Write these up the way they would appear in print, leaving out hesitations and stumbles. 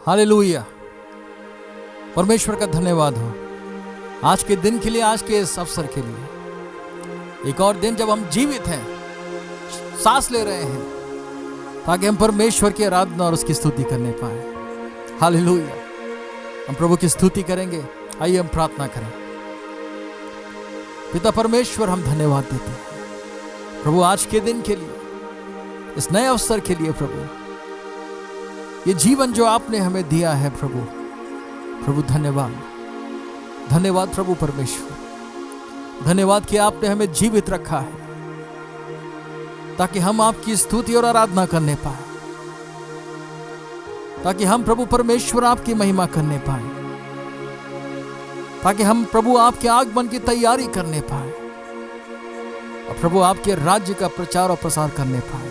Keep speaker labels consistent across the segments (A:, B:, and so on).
A: Hallelujah. परमेश्वर का धन्यवाद हो आज के दिन के लिए, आज के इस अवसर के लिए। एक और दिन जब हम जीवित हैं, सांस ले रहे हैं, ताकि हम परमेश्वर की आराधना और उसकी स्तुति करने पाए। हालेलुया। हम प्रभु की स्तुति करेंगे। आइए हम प्रार्थना करें। पिता परमेश्वर, हम धन्यवाद देते हैं प्रभु आज के दिन के लिए, इस नए अवसर के लिए। प्रभु ये जीवन जो आपने हमें दिया है प्रभु धन्यवाद, धन्यवाद प्रभु परमेश्वर। धन्यवाद कि आपने हमें जीवित रखा है ताकि हम आपकी स्तुति और आराधना करने पाए, ताकि हम प्रभु परमेश्वर आपकी महिमा करने पाए, ताकि हम प्रभु आपके आगमन की तैयारी करने पाए और प्रभु आपके राज्य का प्रचार और प्रसार करने पाए।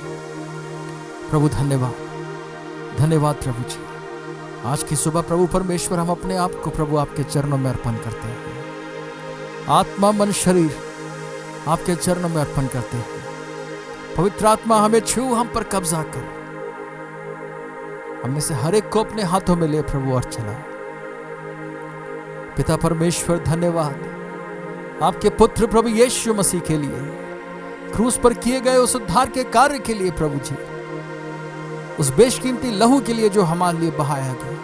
A: प्रभु धन्यवाद, धन्यवाद प्रभु जी। आज की सुबह प्रभु परमेश्वर हम अपने आप को प्रभु आपके चरणों में अर्पण करते हैं। आत्मा मन शरीर आपके चरणों में अर्पण करते हैं। पवित्र आत्मा हमें छू, हम पर कब्जा कर, हम में से हर एक को अपने हाथों में ले प्रभु और चला। पिता परमेश्वर धन्यवाद आपके पुत्र प्रभु यीशु मसीह के लिए, क्रूस पर किए गए उस उद्धार के कार्य के लिए प्रभु जी, उस बेशकीमती लहू के लिए जो हमारे लिए बहाया गया।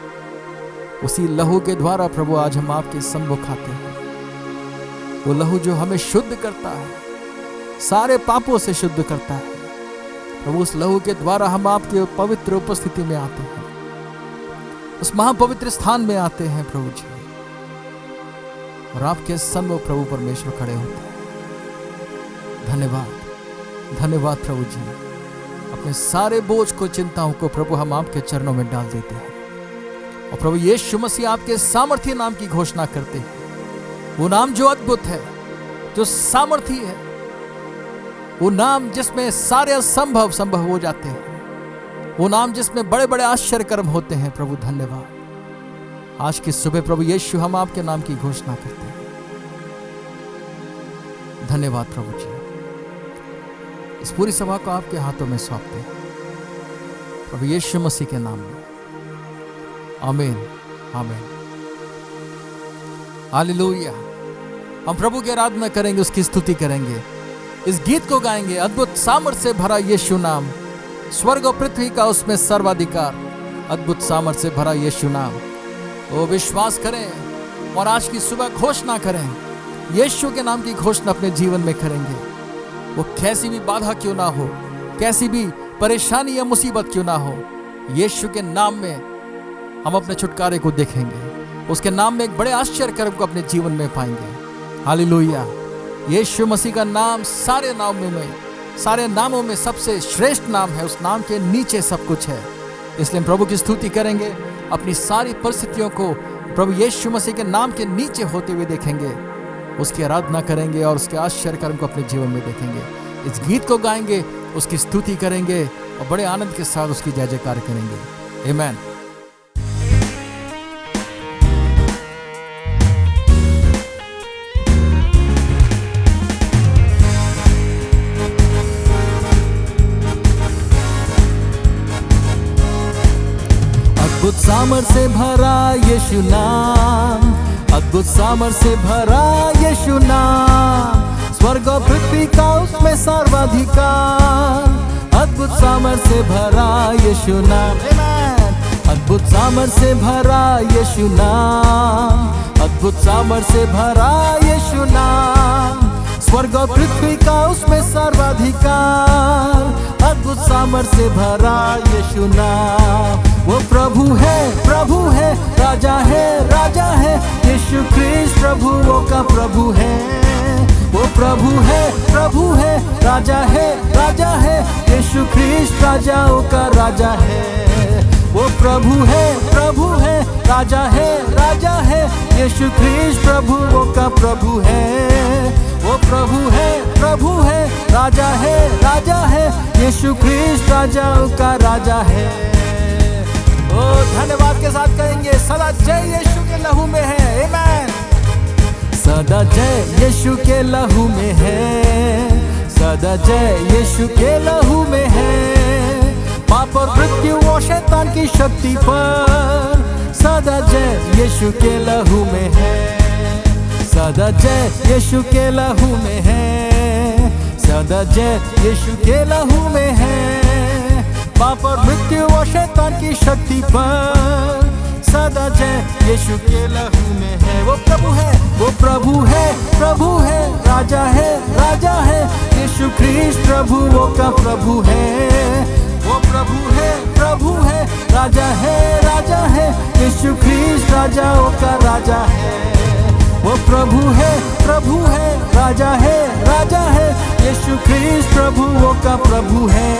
A: उसी लहू के द्वारा प्रभु आज हम आपके सम्मुख आते हैं। वो लहू जो हमें शुद्ध करता है, सारे पापों से शुद्ध करता है प्रभु। उस लहू के द्वारा हम आपके पवित्र उपस्थिति में आते हैं, उस महापवित्र स्थान में आते हैं प्रभु जी, और आपके सन्मुख प्रभु परमेश्वर खड़े होते हैं। धन्यवाद, धन्यवाद प्रभु जी। अपने सारे बोझ को, चिंताओं को प्रभु हम आपके चरणों में डाल देते हैं और प्रभु यीशु मसीह आपके सामर्थी नाम की घोषणा करते हैं। वो नाम जो अद्भुत है, जो सामर्थी है, वो नाम जिसमें सारे असंभव संभव हो जाते हैं, वो नाम जिसमें बड़े बड़े आश्चर्य कर्म होते हैं। प्रभु धन्यवाद। आज की सुबह प्रभु यीशु हम आपके नाम की घोषणा करते हैं। धन्यवाद प्रभु जी। इस पूरी सभा को आपके हाथों में सौंपते हैं प्रभु यीशु मसीह के नाम में। आमीन, आमीन। हालेलुया। हम प्रभु की आराधना करेंगे, उसकी स्तुति करेंगे, इस गीत को गाएंगे। अद्भुत सामर्थ से भरा यीशु नाम, स्वर्ग और पृथ्वी का उसमें सर्वाधिकार। अद्भुत सामर्थ से भरा यीशु नाम। वो विश्वास करें और आज की सुबह घोषणा करें, यीशु के नाम की घोषणा अपने जीवन में करेंगे। वो कैसी भी बाधा क्यों ना हो, कैसी भी परेशानी या मुसीबत क्यों ना हो, यीशु के नाम में हम अपने छुटकारे को देखेंगे। उसके नाम में एक बड़े आश्चर्य कर्म को अपने जीवन में पाएंगे। हालेलुया। यीशु मसीह का नाम सारे नामों में सबसे श्रेष्ठ नाम है। उस नाम के नीचे सब कुछ है। इसलिए हम प्रभु की स्तुति करेंगे, अपनी सारी परिस्थितियों को प्रभु यीशु मसीह के नाम के नीचे होते हुए देखेंगे, उसकी आराधना करेंगे और उसके आश्चर्य कर्म को अपने जीवन में देखेंगे। इस गीत को गाएंगे, उसकी स्तुति करेंगे और बड़े आनंद के साथ उसकी जय जयकार करेंगे। आमीन। अद्भुत सामर्थ से भरा यीशु नाम, अद्भुत सामर्थ से भरा यीशु नाम, स्वर्ग और पृथ्वी का उसमें सर्वाधिकार। अद्भुत सामर्थ से भरा यीशु नाम। अद्भुत सामर्थ से भरा यीशु नाम, अद्भुत सामर्थ से भरा यीशु नाम, स्वर्ग और पृथ्वी का उसमें सर्वाधिकार। अद्भुत सामर्थ से भरा यीशु नाम। वो प्रभु है, राजा है, यीशु ख्रीस्त प्रभुओं का प्रभु है। वो प्रभु है, राजा है, यीशु ख्रीस्त राजाओं का राजा है। वो प्रभु है, राजा है, यीशु ख्रीस्त प्रभुओं का प्रभु है। वो प्रभु है, राजा है, यीशु ख्रीस्त राजाओं का राजा है। ओ धन्यवाद के साथ कहेंगे, सदा जय यीशु के लहू में है। आमीन। सदा जय यीशु के लहू में है, सदा जय यीशु के लहू में है। पाप और मृत्यु और शैतान की शक्ति पर यीशु के लहू में है, सदा जय यीशु के लहू में है, सदा जय यीशु के लहू में है। पाप और मृत्यु और शैतान की शक्ति पर सदा जय यीशु के लहू में है। वो प्रभु है, वो प्रभु है, प्रभु है, राजा है, राजा है, यीशु ख्रीस्त प्रभुओं का प्रभु है। वो प्रभु है, प्रभु है, राजा है, राजा है, यीशु ख्रीस्त राजाओं का राजा है। वो प्रभु है, प्रभु है, राजा है, राजा है, यीशु ख्रीस्त प्रभुओं का प्रभु है।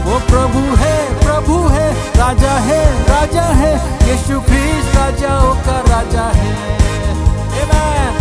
A: वो प्रभु है, प्रभु है, राजा है, राजा है, यीशु ख्रीस्त राजाओं का राजा है। आमीन।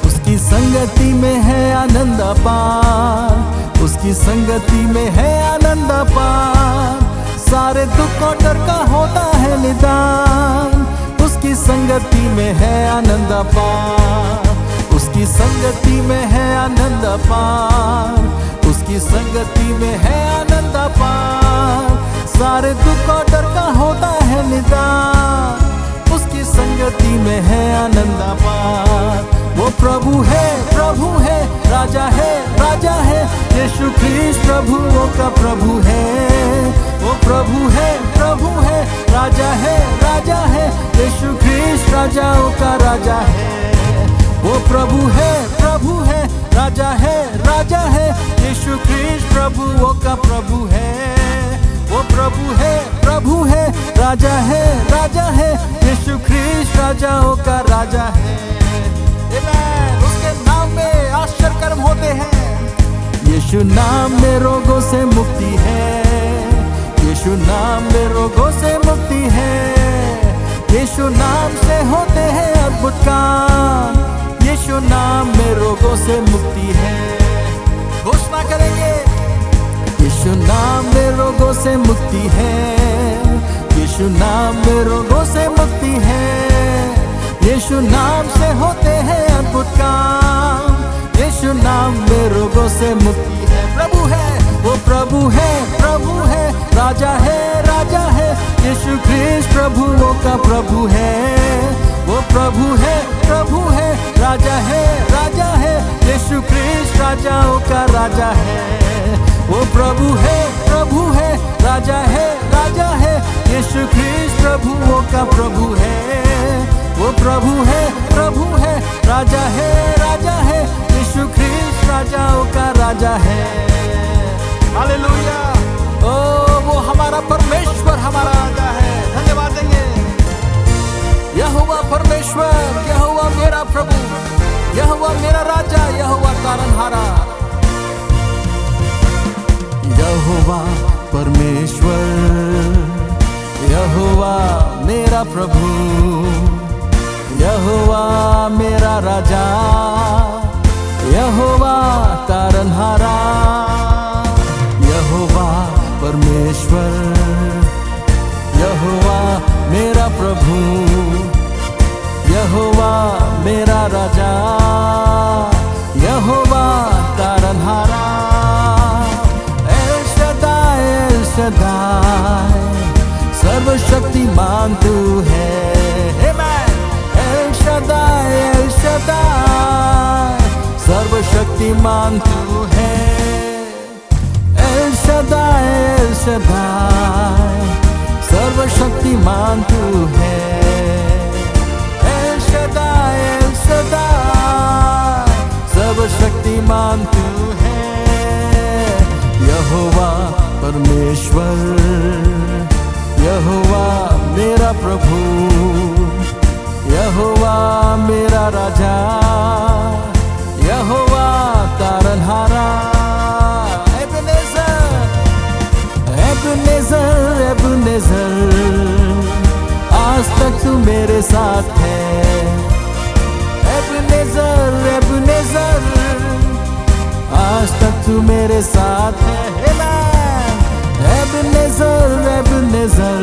A: उसकी संगति में है आनंद अपार, उसकी संगति में है आनंद अपार, सारे दुख और डर का होता है निदान। उसकी संगति में है आनंद अपार, उसकी संगति में है आनंद अपार, उसकी संगति में है आनंद अपार, सारे दुख और डर का होता है निदान। उसकी संगति में है आनंद अपार। वो प्रभु है, प्रभु है, राजा है, राजा है, यीशु ख्रीस्त प्रभुओं का प्रभु है। वो प्रभु है, प्रभु है, राजा है, राजा है, यीशु ख्रीस्त राजाओं का राजा है। वो प्रभु है, प्रभु है, राजा है, राजा है, यीशु ख्रीस्त प्रभुओं का प्रभु है। वो प्रभु है, प्रभु है, राजा है, राजा है, यीशु ख्रीस्त राजाओं का राजा है। आमीन। उसके नाम में आश्चर्य कर्म होते हैं। यीशु नाम में रोगों से मुक्ति है, यीशु नाम में रोगों से मुक्ति है, यीशु नाम से होते हैं अद्भुत काम, यीशु नाम में रोगों से मुक्ति है। घोषणा करेंगे, यीशु नाम में रोगों से मुक्ति है, यीशु नाम में रोगों से मुक्ति है, यीशु नाम से होते हैं अद्भुत काम, यीशु नाम में रोगों से मुक्ति है। प्रभु है, वो प्रभु है, प्रभु है, राजा है, राजा है, यीशु ख्रीस्त प्रभुओं का प्रभु है। वो प्रभु है, प्रभु है, राजा है, राजा है, यीशु ख्रीस्त राजाओं का राजा है। वो प्रभु है, प्रभु है, राजा है, राजा है, यीशु ख्रीस्त प्रभुओं का प्रभु है। वो प्रभु है, प्रभु है, राजा है, राजा है, यीशु ख्रीस्त राजाओं का राजा है। हालेलुया। ओ वो हमारा परमेश्वर हमारा राजा है। धन्यवाद देंगे। यहोवा परमेश्वर, यहोवा मेरा प्रभु, यहोवा मेरा राजा, यहोवा तारनहारा। यहोवा परमेश्वर, यहोवा मेरा प्रभु, यहोवा मेरा राजा, यहोवा तारनहारा। यहोवा परमेश्वर, यहोवा मेरा प्रभु, यहोवा मेरा राजा, यहोवा तारनहारा। एल शदाय, एल शदाय, सर्वशक्तिमान तू है। एल शदाय, एल शदाय, सर्वशक्तिमान तू है। एल शदाय, एल शदाय, सर्वशक्तिमान तू है। एल शदाय, एल शदाय, सर्वशक्तिमान तू है। यहोवा परमेश्वर, यहोवा मेरा प्रभु, यहोवा मेरा राजा, यहोवा तारनहारा। एबेनेज़र, एबेनेज़र, आज तक तू मेरे साथ है। एबेनेज़र, एबेनेज़र, आज तक तू मेरे साथ है। एबेनेज़र, एबेनेज़र,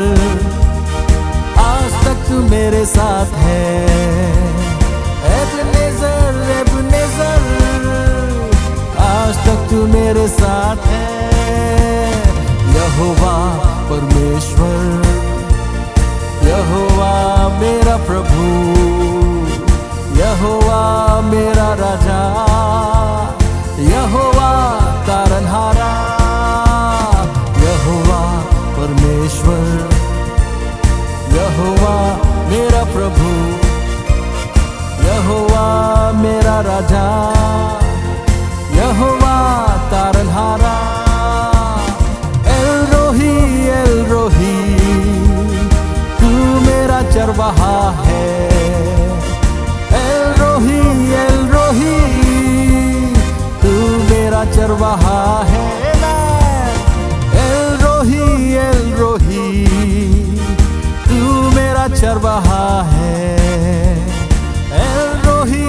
A: आज तक तू मेरे साथ है। एबेनेज़र, एबेनेज़र, आज तक तू मेरे साथ है। यहोवा परमेश्वर, यहोवा मेरा प्रभु, यहोवा मेरा राजा, यहोवा तारनहारा, यहोवा परमेश्वर, यहोवा मेरा प्रभु, यहोवा मेरा राजा, यहोवा तारनहारा। एल रोही तू मेरा चरवाहा है। एल रोही तू मेरा चरवाहा है। एल रोही तू मेरा चरवाहा है। एल रोही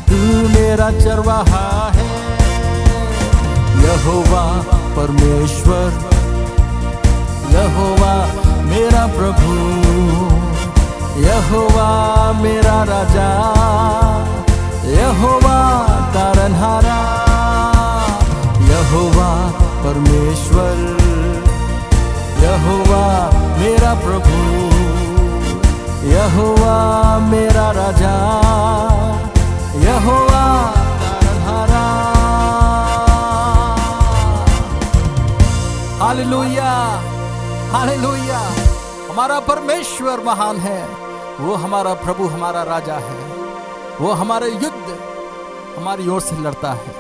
A: तू मेरा चरवाहा है। यहोवा परमेश्वर, यहोवा मेरा प्रभु, यहोवा मेरा राजा, यहोवा तारनहारा, यहोवा परमेश्वर, यहोवा मेरा प्रभु, यहोवा मेरा राजा, यहोवा तारनहारा। Hallelujah, hallelujah. हमारा परमेश्वर महान है। वो हमारा प्रभु, हमारा राजा है। वो हमारे युद्ध हमारी ओर से लड़ता है।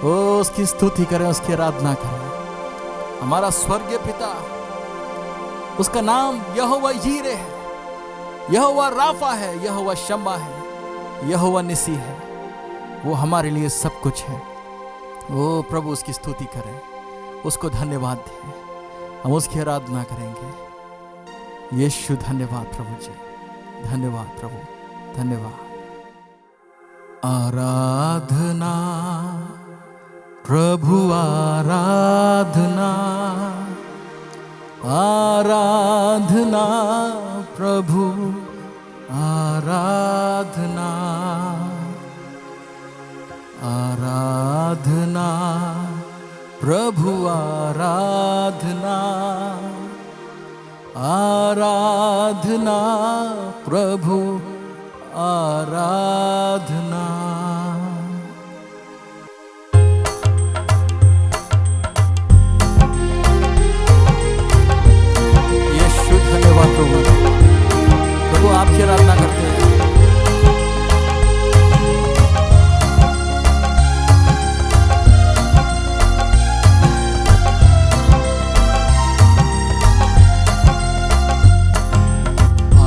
A: वो उसकी स्तुति करें, उसकी आराधना करें। हमारा स्वर्गीय पिता, उसका नाम यहोवा यीरे है, यहोवा राफा है, यहोवा शम्मा है, यहोवा निसी है। वो हमारे लिए सब कुछ है। वो प्रभु उसकी स्तुति करें, उसको धन्यवाद दें, हम उसकी आराधना करेंगे। यीशु धन्यवाद प्रभु जी, धन्यवाद प्रभु, धन्यवाद। आराधना प्रभु, आराधना, आराधना प्रभु, आराधना, आराधना प्रभु, आराधना, आराधना प्रभु, आराधना। यीशु धन्यवाद प्रभु, प्रभु आपकी आराधना करते हैं।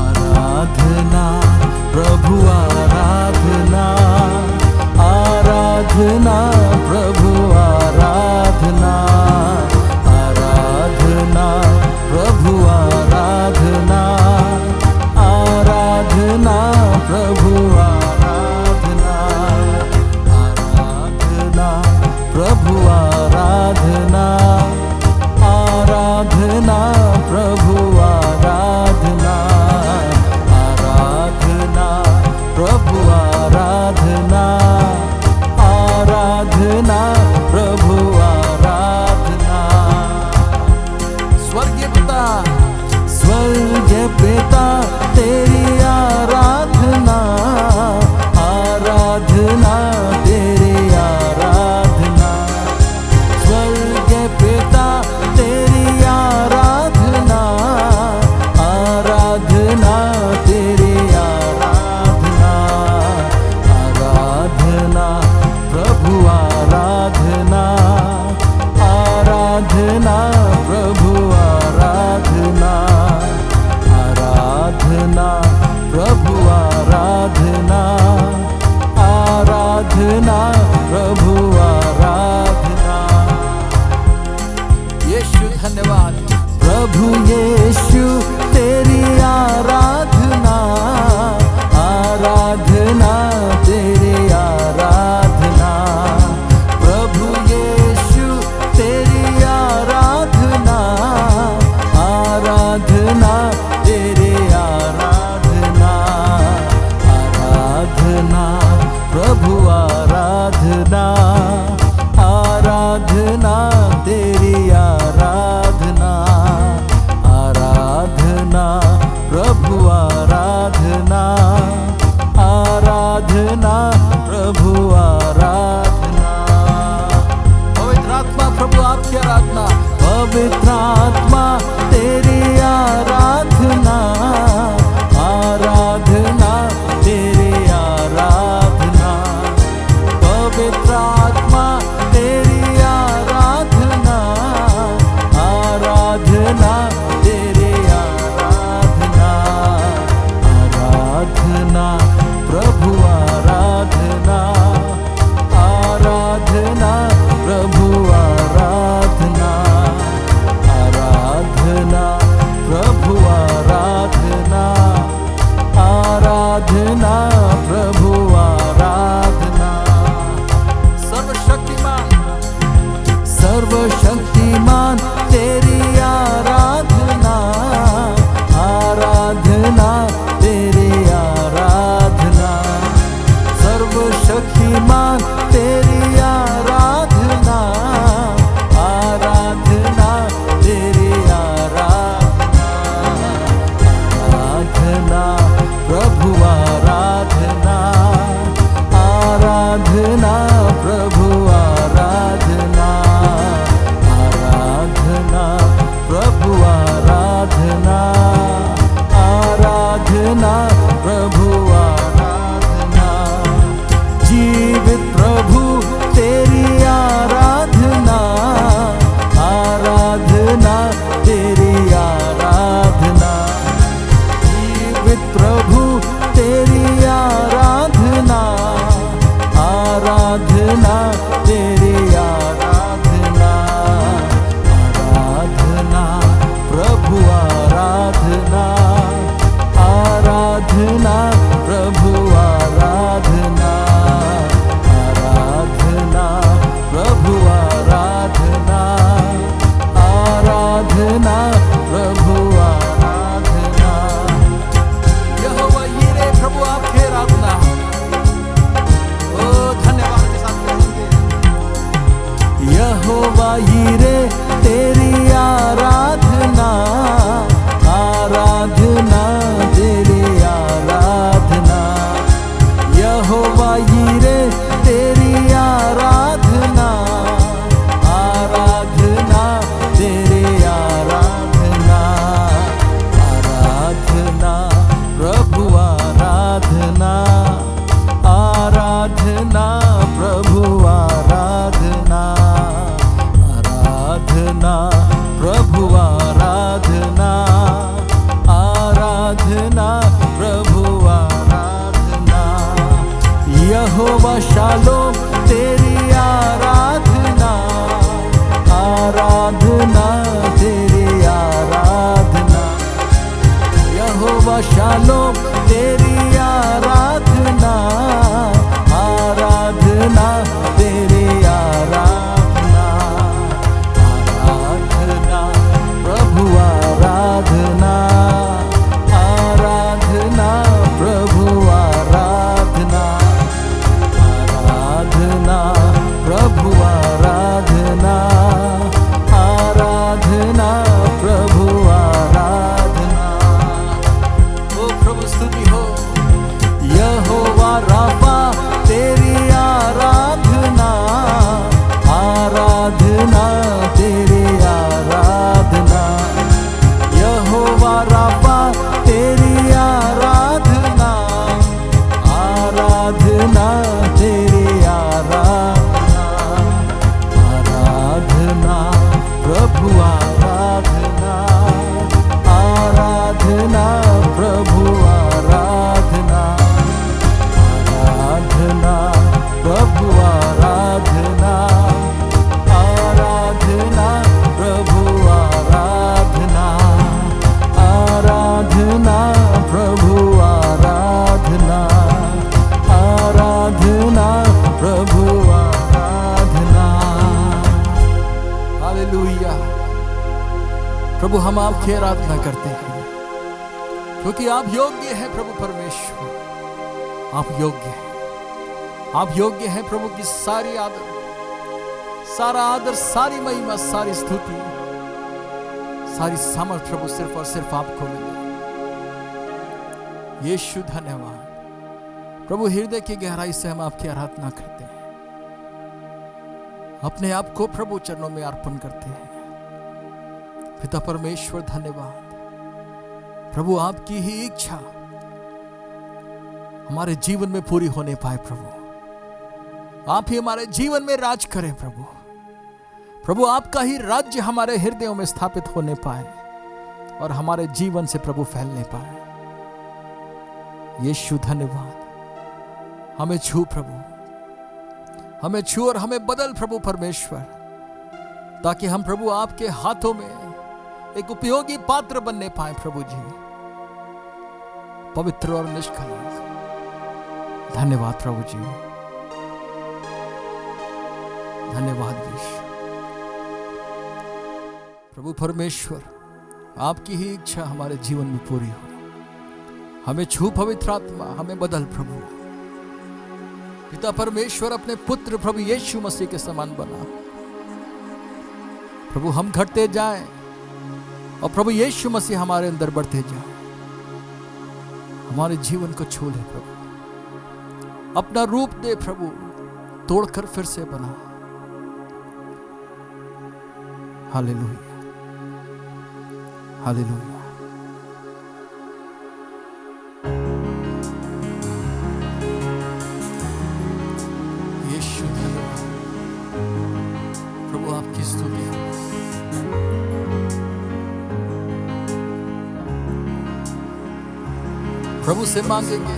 A: आराधना प्रभु, आराधना, यहोवा शालोम तेरी आराधना, आराधना तेरी आराधना, आराधना प्रभु आराधना, आराधना प्रभु आराधना, आराधना प्रभु आराधना, आराधना प्रभु आराधना। ओ प्रभु स्तुति हो। यहोवा राफा तेरी आराधना, आराधना तेरी आराधना, यहोवा राफा तेरी आराधना, आराधना तेरी आराधना, आराधना प्रभु आराधना, आराधना प्रभु आराधना, आराधना प्रभु आराधना, आराधना प्रभु आराधना, आराधना प्रभु आराधना, आराधना प्रभु आराधना। हालेलुया। प्रभु हम आपकी आराधना करते हैं क्योंकि आप योग्य हैं प्रभु परमेश्वर, आप योग्य हैं, आप योग्य हैं प्रभु की सारी आदर, सारा आदर, सारी महिमा, सारी स्तुति, सारी सामर्थ प्रभु सिर्फ और सिर्फ आपको मिले। यीशु धन्यवाद प्रभु। हृदय की गहराई से हम आपकी आराधना करते हैं, अपने आप को प्रभु चरणों में अर्पण करते हैं। पिता परमेश्वर धन्यवाद प्रभु, आपकी ही इच्छा हमारे जीवन में पूरी होने पाए प्रभु, आप ही हमारे जीवन में राज करें प्रभु। प्रभु आपका ही राज्य हमारे हृदयों में स्थापित होने पाए और हमारे जीवन से प्रभु फैलने पाए। यीशु धन्यवाद। हमें छू प्रभु, हमें छू और हमें बदल प्रभु परमेश्वर, ताकि हम प्रभु आपके हाथों में एक उपयोगी पात्र बनने पाए प्रभु जी, पवित्र और निष्कलंक। धन्यवाद प्रभु जी, धन्यवाद यीशु। प्रभु परमेश्वर आपकी ही इच्छा हमारे जीवन में पूरी हो। हमें छू पवित्र आत्मा, हमें बदल प्रभु। पिता परमेश्वर अपने पुत्र प्रभु यीशु मसीह के समान बना प्रभु, हम घटते जाएं और प्रभु यीशु मसीह हमारे अंदर बढ़ते जाए। हमारे जीवन को छू ले प्रभु, अपना रूप दे प्रभु, तोड़कर फिर से बना। Hallelujah, hallelujah. यीशु धन्यवाद प्रभु, आपकी स्तुति। प्रभु से मांगेंगे,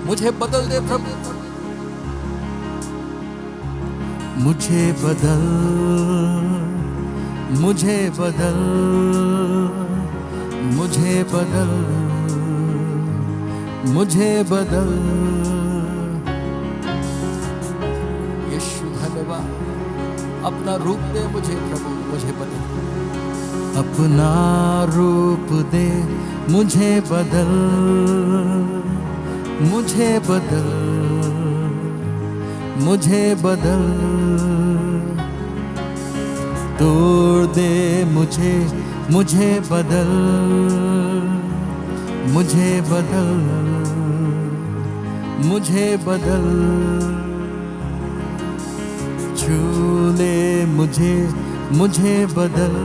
A: मुझे बदल दे प्रभु, मुझे बदल, मुझे बदल, मुझे बदल, मुझे बदल। यीशु धन्यवाद। अपना रूप दे मुझे प्रभु, मुझे बदल, अपना रूप दे मुझे बदल, मुझे बदल, मुझे बदल। तोड़ दे मुझे, मुझे बदल, मुझे बदल, मुझे बदल। छू ले मुझे, मुझे बदल,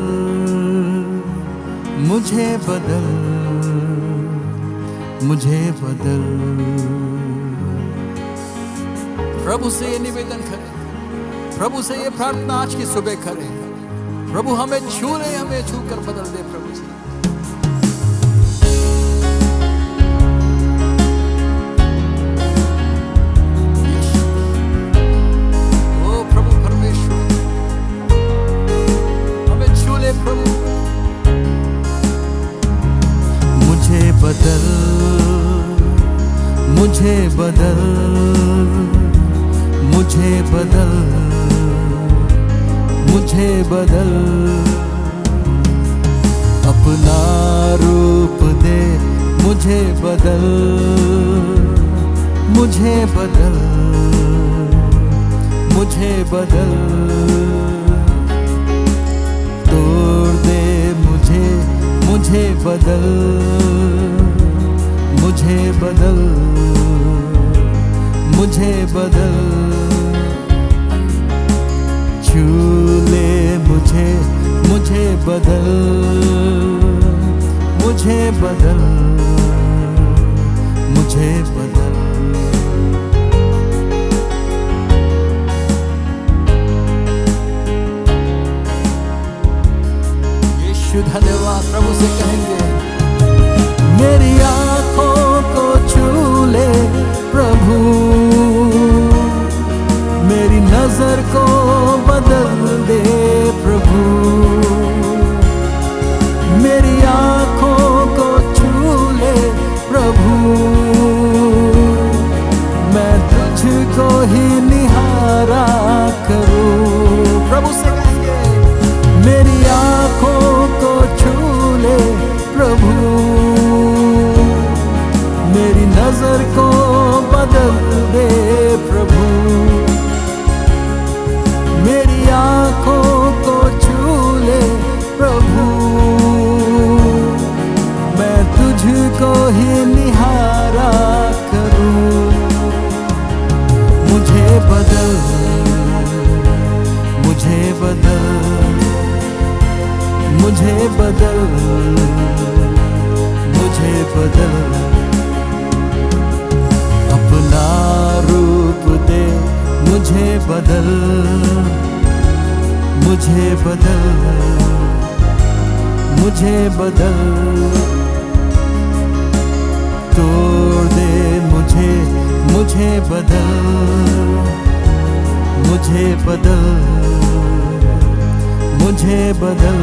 A: मुझे बदल, मुझे बदल। प्रभु से ये निवेदन करें, प्रभु से ये प्रार्थना आज की सुबह करें, प्रभु हमें छू ले, हमें छू कर बदल दे प्रभु जी। ओ प्रभु परमेश्वर, हमें छू ले प्रभु, मुझे बदल, मुझे बदल, मुझे बदल, मुझे बदल, अपना रूप दे मुझे बदल, मुझे बदल, मुझे बदल, तोड़ दे मुझे, मुझे बदल, मुझे बदल, मुझे बदल, छू ले मुझे, मुझे बदल, मुझे बदल, मुझे बदल। यीशु धन्यवाद। प्रभु से कहेंगे, मेरी आंखों को छू ले प्रभु, मेरी नजर को बदल दे प्रभु, मेरी आंखों को छू ले प्रभु, मैं तुझको ही निहारा करूं। प्रभु से कहेंगे, मेरी आंखों को छू ले प्रभु, मेरी नजर को बदल दे प्रभु, मेरी आंखों को छू ले प्रभु, मैं तुझको ही निहारा करूं। मुझे बदल, मुझे बदल, मुझे बदल, मुझे बदल, अपना रूप दे मुझे बदल, मुझे बदल, मुझे बदल, तोड़ दे मुझे, मुझे बदल, मुझे बदल, मुझे बदल,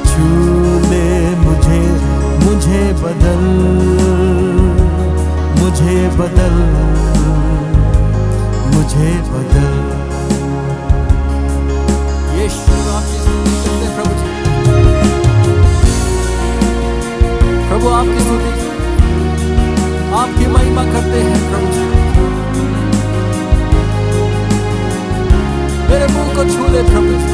A: छू ले मुझे, मुझे बदल, मुझे बदल, मुझे बदल। यीशु आपकी स्तुति करते हैं प्रभु जी, प्रभु आपकी स्तुति, आपकी महिमा करते हैं प्रभु जी। मेरे मुंह को छू ले प्रभु जी,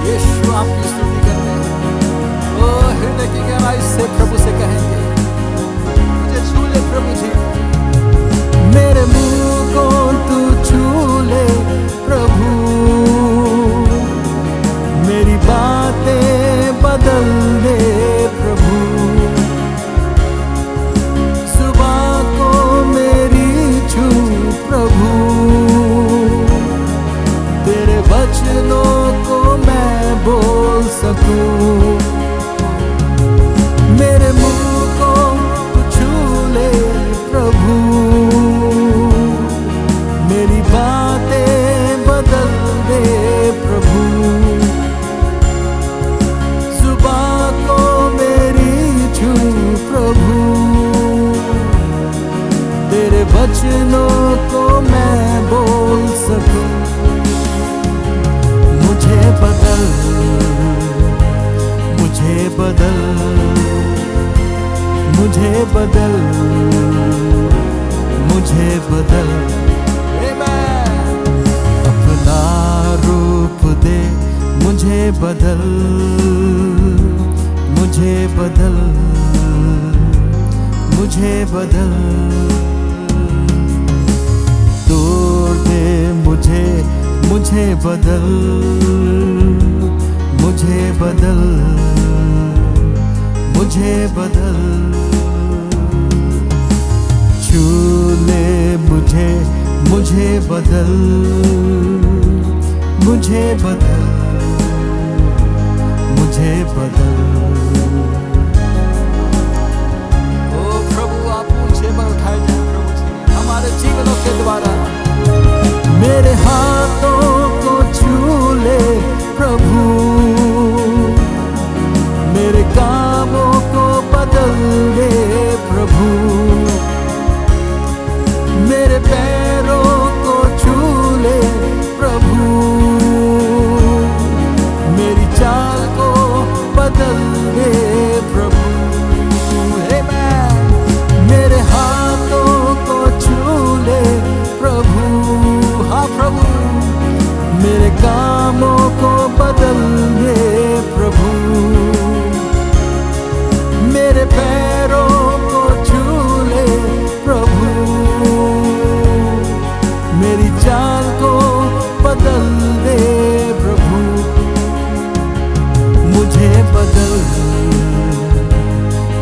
A: यीशु आपकी स्तुति करते हैं। ओ हृदय की गहराई से प्रभु से कहेंगे, मुझे छू ले प्रभु जी, मेरे मुंह को तू छू ले प्रभु, मेरी बातें बदल दे प्रभु, सुबह को मेरी छू प्रभु, तेरे वचनों को मैं बोल सकूं, मेरे मुंह को तू छू ले प्रभु, मेरी बातें बदल दे प्रभु, सुबह को मेरी छू प्रभु, तेरे वचनों को मैं बोल सकूं। मुझे बदल, मुझे बदल, मुझे बदल, मुझे बदल, अपना रूप दे मुझे बदल, मुझे बदल, मुझे बदल, तोड़ दे मुझे, मुझे बदल, मुझे बदल, मुझे बदल, छू ले मुझे, मुझे बदल, मुझे बदल, मुझे बदल। ओ प्रभु आप ऊंचे पर उठाए जाए प्रभु जी, हमारे जीवनों के द्वारा मेरे हाथों को छू ले प्रभु, कामों को बदल दे प्रभु, मेरे पैरों को छू ले प्रभु, मेरी चाल को बदल दे प्रभु, मुझे बदल,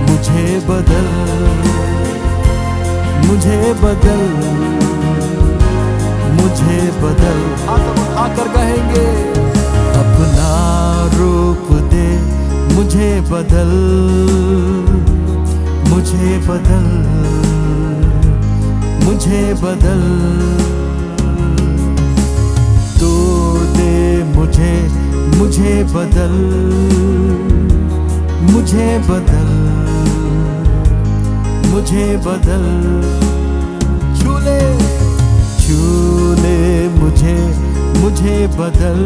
A: मुझे बदल, मुझे बदल, मुझे बदल। हाथ उठाकर कहेंगे, अपना रूप दे मुझे बदल, मुझे बदल, मुझे बदल, तोड़ दे मुझे, मुझे बदल, मुझे बदल, मुझे बदल, छू ले, छू ले मुझे, मुझे बदल,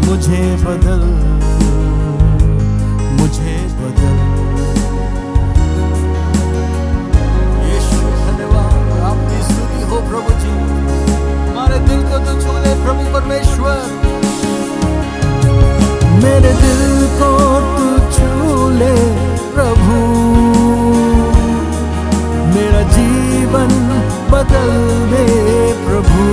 A: मुझे बदल, मुझे बदल। यीशु धन्यवाद, आपकी स्तुति हो प्रभु जी। हमारे दिल को तो छू ले प्रभु परमेश्वर, मेरे दिल को तू छू ले प्रभु, मेरा जीवन बदल दे प्रभु,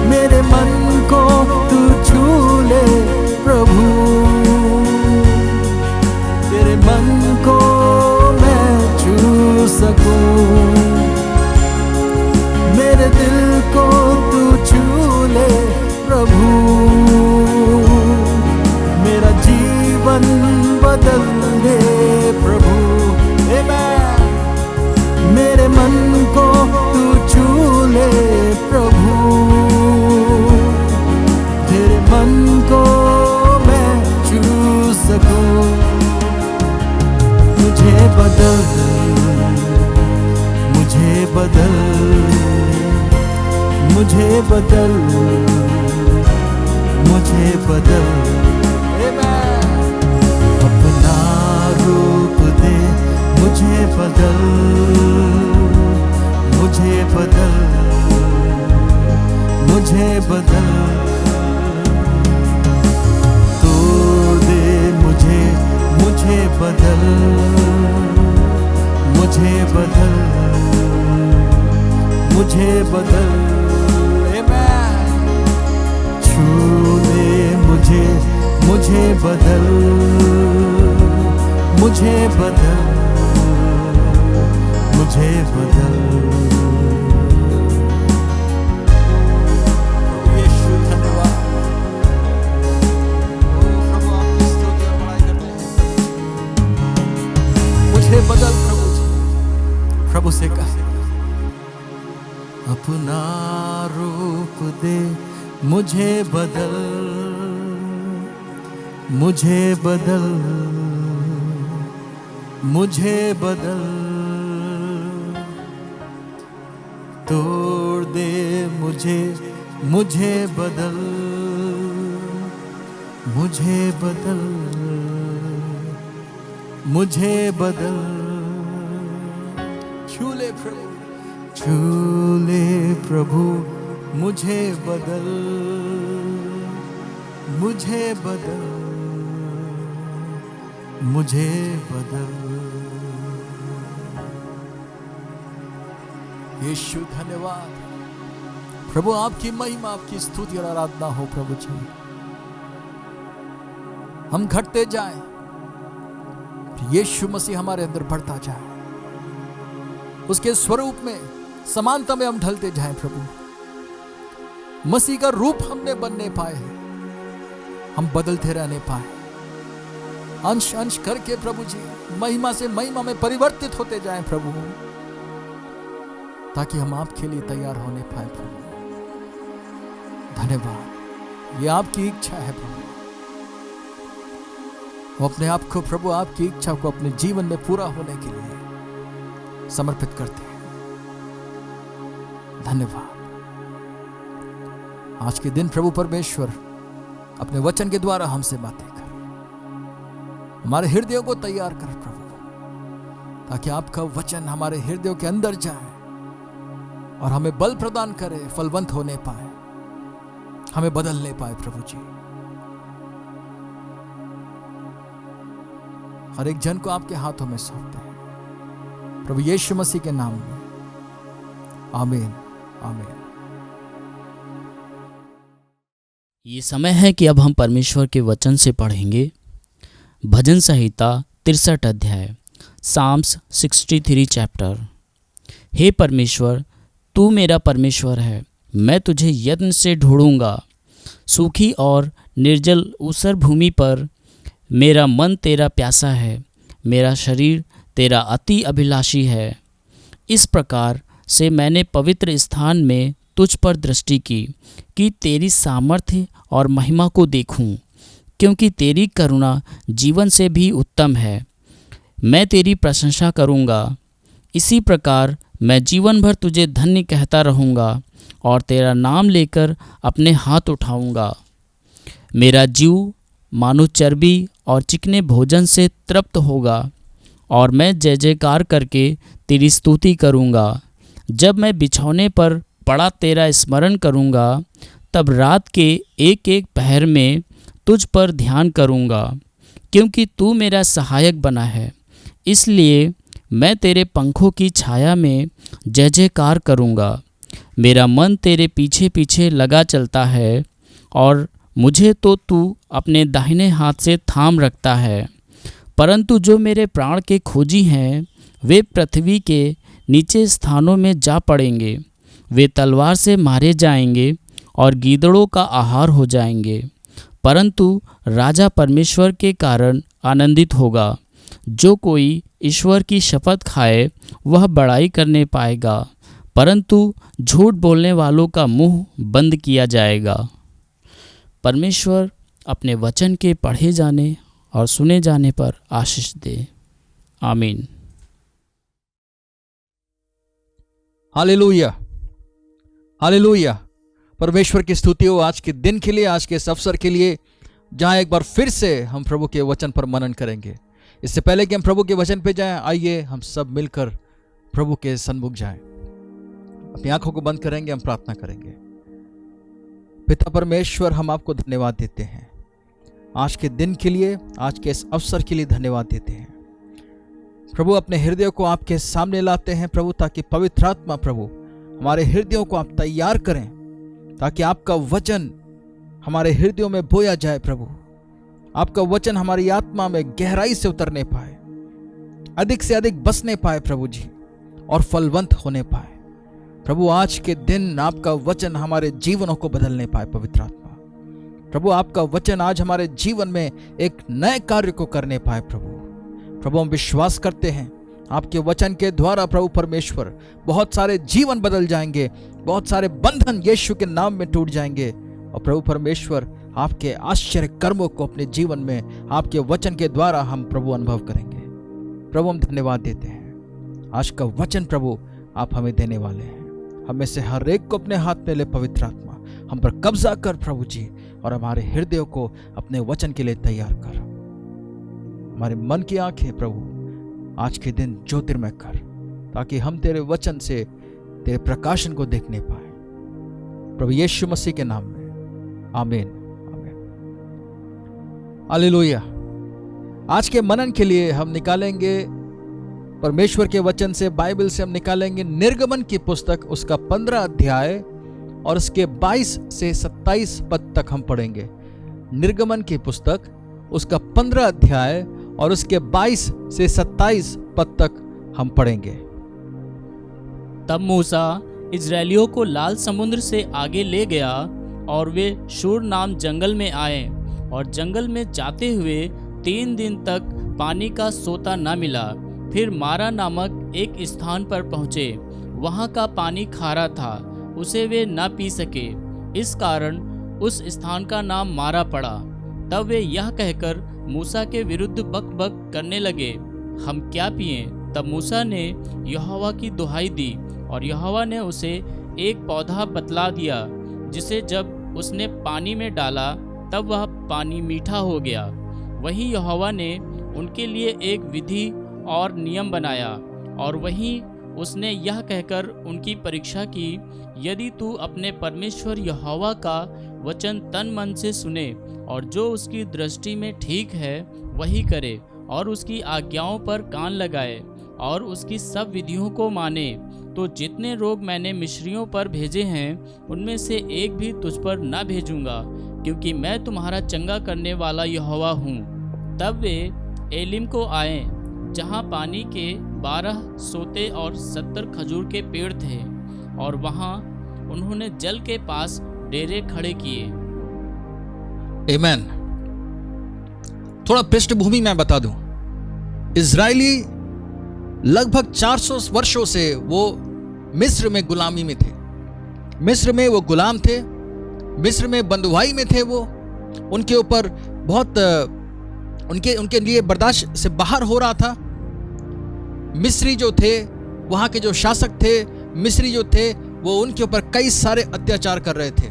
A: मेरे मन को तू छू ले प्रभु, तेरे मन को मैं छू सकूं, मेरे दिल को तू छू ले प्रभु, मेरा जीवन बदल दे प्रभु, मेरे मन को तू छू ले प्रभु, तेरे मन को मैं छू सकूं, मुझे बदल, मुझे बदल, मुझे बदल, मुझे बदल, अपना रूप दे मुझे बदल, मुझे बदल, मुझे बदल, तोड़ दे मुझे, मुझे बदल, मुझे बदल, मुझे बदल, छू ले मुझे, मुझे बदल, मुझे बदल, मुझे बदल। यीशु धन्यवाद, प्रभु आपकी स्तुति और बड़ाई करते हैं। मुझे बदल प्रभु जी, प्रभु से कहे, अपना रूप दे मुझे बदल, मुझे बदल, मुझे बदल, तोड़ दे मुझे, मुझे बदल, मुझे बदल, मुझे बदल, छू ले प्रभु, छू ले प्रभु, मुझे बदल, मुझे बदल, मुझे बदल। यीशु धन्यवाद प्रभु, आपकी महिमा, आपकी स्तुति और आराधना हो प्रभु जी। हम घटते जाएं, यीशु मसीह हमारे अंदर बढ़ता जाए, उसके स्वरूप में, समानता में हम ढलते जाएं प्रभु। मसीह का रूप हमने बनने पाए, हम बदलते रहने पाए, अंश अंश करके प्रभु जी महिमा से महिमा में परिवर्तित होते जाएं प्रभु, ताकि हम आपके लिए तैयार होने पाए प्रभु। धन्यवाद, ये आपकी इच्छा है प्रभु। वो अपने आप को प्रभु, आपकी इच्छा को अपने जीवन में पूरा होने के लिए समर्पित करते हैं। धन्यवाद। आज के दिन प्रभु परमेश्वर अपने वचन के द्वारा हमसे बातें कर, हमारे हृदयों को तैयार कर प्रभु, ताकि आपका वचन हमारे हृदयों के अंदर जाए और हमें बल प्रदान करे, फलवंत होने पाए, हमें बदलने पाए प्रभु जी। हर एक जन को आपके हाथों में सौंपते हैं प्रभु यीशु मसीह के नाम में, आमीन आमीन।
B: ये समय है कि अब हम परमेश्वर के वचन से पढ़ेंगे भजन संहिता 63 अध्याय, साम्स 63 चैप्टर। हे परमेश्वर, तू मेरा परमेश्वर है, मैं तुझे यत्न से ढूंढूंगा। सूखी और निर्जल ऊसर भूमि पर मेरा मन तेरा प्यासा है, मेरा शरीर तेरा अति अभिलाषी है। इस प्रकार से मैंने पवित्र स्थान में तुझ पर दृष्टि की कि तेरी सामर्थ्य और महिमा को देखूं, क्योंकि तेरी करुणा जीवन से भी उत्तम है। मैं तेरी प्रशंसा करूंगा। इसी प्रकार मैं जीवन भर तुझे धन्य कहता रहूंगा और तेरा नाम लेकर अपने हाथ उठाऊंगा। मेरा जीव मानो चर्बी और चिकने भोजन से तृप्त होगा और मैं जय जयकार करके तेरी स्तुति करूंगा। जब मैं बिछौने पर पड़ा तेरा स्मरण करूंगा, तब रात के एक एक पहर में तुझ पर ध्यान करूंगा, क्योंकि तू मेरा सहायक बना है। इसलिए मैं तेरे पंखों की छाया में जय जयकार करूंगा। मेरा मन तेरे पीछे पीछे लगा चलता है और मुझे तो तू अपने दाहिने हाथ से थाम रखता है। परंतु जो मेरे प्राण के खोजी हैं, वे पृथ्वी के नीचे स्थानों में जा पड़ेंगे। वे तलवार से मारे जाएंगे और गीदड़ों का आहार हो जाएंगे। परंतु राजा परमेश्वर के कारण आनंदित होगा। जो कोई ईश्वर की शपथ खाए वह बड़ाई करने पाएगा, परंतु झूठ बोलने वालों का मुंह बंद किया जाएगा। परमेश्वर अपने वचन के पढ़े जाने और सुने जाने पर आशीष दे, आमीन।
A: Hallelujah hallelujah. परमेश्वर की स्तुति हो आज के दिन के लिए, आज के इस अवसर के लिए, जहां एक बार फिर से हम प्रभु के वचन पर मनन करेंगे। इससे पहले कि हम प्रभु के वचन पे जाएं, आइए हम सब मिलकर प्रभु के सन्मुख जाएं। अपनी आंखों को बंद करेंगे, हम प्रार्थना करेंगे। पिता परमेश्वर, हम आपको धन्यवाद देते हैं आज के दिन के लिए, आज के इस अवसर के लिए धन्यवाद देते हैं प्रभु। अपने हृदय को आपके सामने लाते हैं प्रभु, ताकि पवित्र आत्मा प्रभु हमारे हृदयों को आप तैयार करें, ताकि आपका वचन हमारे हृदयों में बोया जाए प्रभु। आपका वचन हमारी आत्मा में गहराई से उतरने पाए, अधिक से अधिक बसने पाए प्रभु जी, और फलवंत होने पाए प्रभु। आज के दिन आपका वचन हमारे जीवनों को बदलने पाए पवित्र आत्मा प्रभु। आपका वचन आज हमारे जीवन में एक नए कार्य को करने पाए प्रभु। हम विश्वास करते हैं आपके वचन के द्वारा प्रभु परमेश्वर बहुत सारे जीवन बदल जाएंगे, बहुत सारे बंधन यीशु के नाम में टूट जाएंगे, और प्रभु परमेश्वर आपके आश्चर्य कर्मों को अपने जीवन में आपके वचन के द्वारा हम प्रभु अनुभव करेंगे। प्रभु हम धन्यवाद देते हैं आज का वचन प्रभु आप हमें देने वाले हैं। हमें से हर एक को अपने हाथ में ले पवित्र आत्मा, हम पर कब्जा कर प्रभु जी, और हमारे हृदयों को अपने वचन के लिए तैयार कर। हमारे मन की आंखें प्रभु आज के दिन ज्योतिर्मय कर, ताकि हम तेरे वचन से तेरे प्रकाशन को देखने पाए प्रभु यीशु मसीह के नाम में, आमीन आमीन। हालेलुया। आज के मनन के लिए हम निकालेंगे परमेश्वर के वचन से, बाइबल से हम निकालेंगे निर्गमन की पुस्तक, उसका 15 अध्याय और उसके 22 से 27 पद तक हम पढ़ेंगे। निर्गमन की पुस्तक उसका 15 अध्याय और उसके 22 से 27 पद तक हम पढ़ेंगे।
B: तब मूसा इजरायलियों को लाल समुद्र से आगे ले गया और वे शूर नाम जंगल में आए, और जंगल में जाते हुए 3 दिन तक पानी का सोता न मिला। फिर मारा नामक एक स्थान पर पहुँचे, वहाँ का पानी खारा था, उसे वे न पी सके, इस कारण उस स्थान का नाम मारा पड़ा। तब वे यह कहकर मूसा के विरुद्ध बक करने लगे, हम क्या पिएं? तब मूसा ने यहोवा की दुहाई दी, और यहोवा ने उसे एक पौधा बतला दिया, जिसे जब उसने पानी में डाला तब वह पानी मीठा हो गया। वहीं यहोवा ने उनके लिए एक विधि और नियम बनाया, और वहीं उसने यह कहकर उनकी परीक्षा की, यदि तू अपने परमेश्वर यहोवा का वचन तन मन से सुने और जो उसकी दृष्टि में ठीक है वही करे और उसकी आज्ञाओं पर कान लगाए और उसकी सब विधियों को माने, तो जितने रोग मैंने मिस्रियों पर भेजे हैं उनमें से एक भी तुझ पर न भेजूंगा, क्योंकि मैं तुम्हारा चंगा करने वाला यहोवा हूँ। तब वे एलिम को आए, जहाँ पानी के 12 सोते और 70 खजूर के पेड़ थे, और वहाँ उन्होंने जल के पास डेरे खड़े किए।
A: आमीन। थोड़ा पृष्ठभूमि मैं बता दूं। इजरायली लगभग 400 वर्षों से वो मिस्र में गुलामी में थे। मिस्र में वो गुलाम थे, मिस्र में बंधुआई में थे। वो उनके ऊपर बहुत उनके लिए बर्दाश्त से बाहर हो रहा था। मिस्री जो थे, वहाँ के जो शासक थे, मिस्री जो थे, वो उनके ऊपर कई सारे अत्याचार कर रहे थे।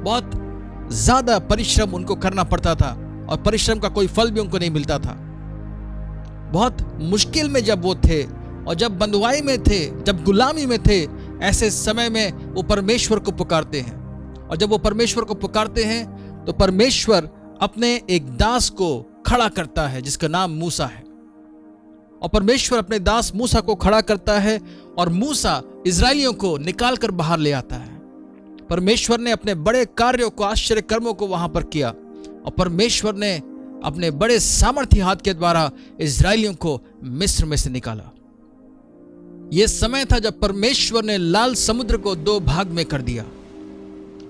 A: बहुत ज्यादा परिश्रम उनको करना पड़ता था और परिश्रम का कोई फल भी उनको नहीं मिलता था। बहुत मुश्किल में जब वो थे और जब बंधुआई में थे, जब गुलामी में थे, ऐसे समय में वो परमेश्वर को पुकारते हैं। और जब वो परमेश्वर को पुकारते हैं तो परमेश्वर अपने एक दास को खड़ा करता है जिसका नाम मूसा है। और परमेश्वर अपने दास मूसा को खड़ा करता है और मूसा इजरायलियों को निकाल कर बाहर ले आता है। परमेश्वर ने अपने बड़े कार्यों को, आश्चर्य कर्मों को वहां पर किया और परमेश्वर ने अपने बड़े सामर्थ्य हाथ के द्वारा इजरायलियों को मिस्र में से निकाला। यह समय था जब परमेश्वर ने लाल समुद्र को 2 भाग में कर दिया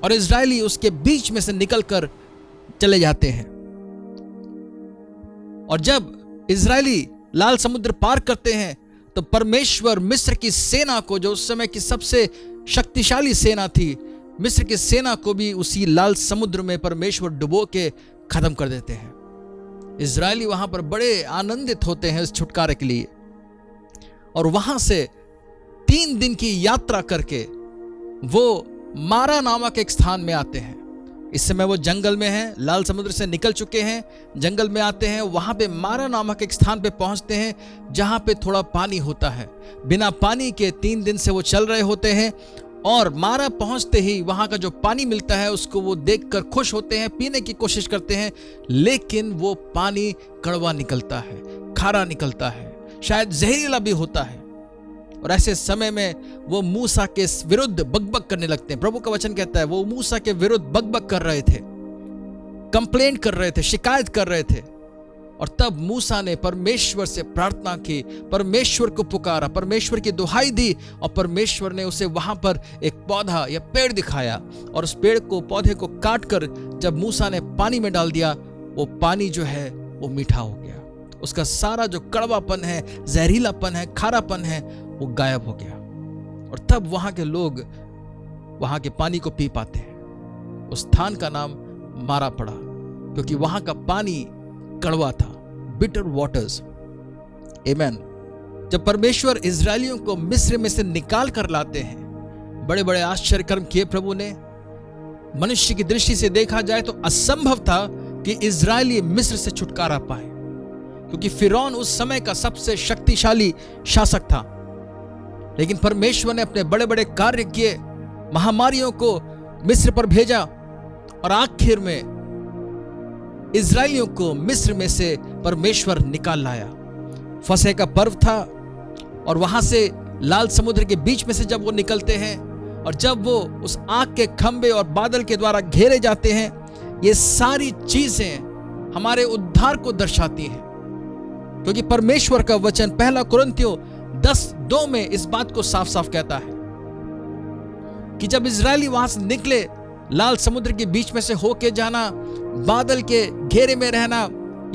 A: और इजरायली उसके बीच में से निकलकर चले जाते हैं। और जब इजरायली लाल समुद्र पार करते हैं तो परमेश्वर मिस्र की सेना को, जो उस समय की सबसे शक्तिशाली सेना थी, मिस्र की सेना को भी उसी लाल समुद्र में परमेश्वर डुबो के खत्म कर देते हैं। इजरायली वहां पर बड़े आनंदित होते हैं इस छुटकारे के लिए और वहां से 3 दिन की यात्रा करके वो मारा नामक एक स्थान में आते हैं। इस समय वो जंगल में हैं, लाल समुद्र से निकल चुके हैं, जंगल में आते हैं। वहां पे मारा नामक एक स्थान पे पहुंचते हैं जहां पे थोड़ा पानी होता है। बिना पानी के 3 दिन से वो चल रहे होते हैं और मारा पहुंचते ही वहां का जो पानी मिलता है उसको वो देखकर खुश होते हैं, पीने की कोशिश करते हैं, लेकिन वो पानी कड़वा निकलता है, खारा निकलता है, शायद जहरीला भी होता है। और ऐसे समय में वो मूसा के विरुद्ध बकबक करने लगते हैं। प्रभु का वचन कहता है वो मूसा के विरुद्ध बकबक कर रहे थे, कंप्लेंट कर रहे थे, शिकायत कर रहे थे। और तब मूसा ने परमेश्वर से प्रार्थना की, परमेश्वर को पुकारा, परमेश्वर की दुहाई दी और परमेश्वर ने उसे वहां पर एक पौधा या पेड़ दिखाया और उस पेड़ को, पौधे को काट कर जब मूसा ने पानी में डाल दिया, वो पानी जो है वो मीठा हो गया। उसका सारा जो कड़वापन है, जहरीलापन है, खारापन है, वो गायब हो गया। और तब वहां के लोग वहां के पानी को पी पाते हैं। उस स्थान का नाम मारा पड़ा क्योंकि वहां का पानी कड़वा था, बिटर वाटर्स। आमीन। जब परमेश्वर इजरायलियों को मिस्र में से निकाल कर लाते हैं, बड़े बड़े आश्चर्य कर्म किए प्रभु ने। मनुष्य की दृष्टि से देखा जाए तो असंभव था कि इजरायली मिस्र से छुटकारा पाए, क्योंकि फिरौन उस समय का सबसे शक्तिशाली शासक था। लेकिन परमेश्वर ने अपने बड़े बड़े कार्य किए, महामारियों को मिस्र पर भेजा और आखिर में इजरायलियों को मिस्र में से परमेश्वर निकाल लाया। फसह का पर्व था और वहां से लाल समुद्र के बीच में से जब वो निकलते हैं और जब वो उस आग के खंभे और बादल के द्वारा घेरे जाते हैं, ये सारी चीजें हमारे उद्धार को दर्शाती हैं। क्योंकि परमेश्वर का वचन 1 कुरिन्थियों 10:2 में इस बात को साफ साफ कहता है कि जब इजरायली वहां से निकले, लाल समुद्र के बीच में से होके जाना, बादल के घेरे में रहना,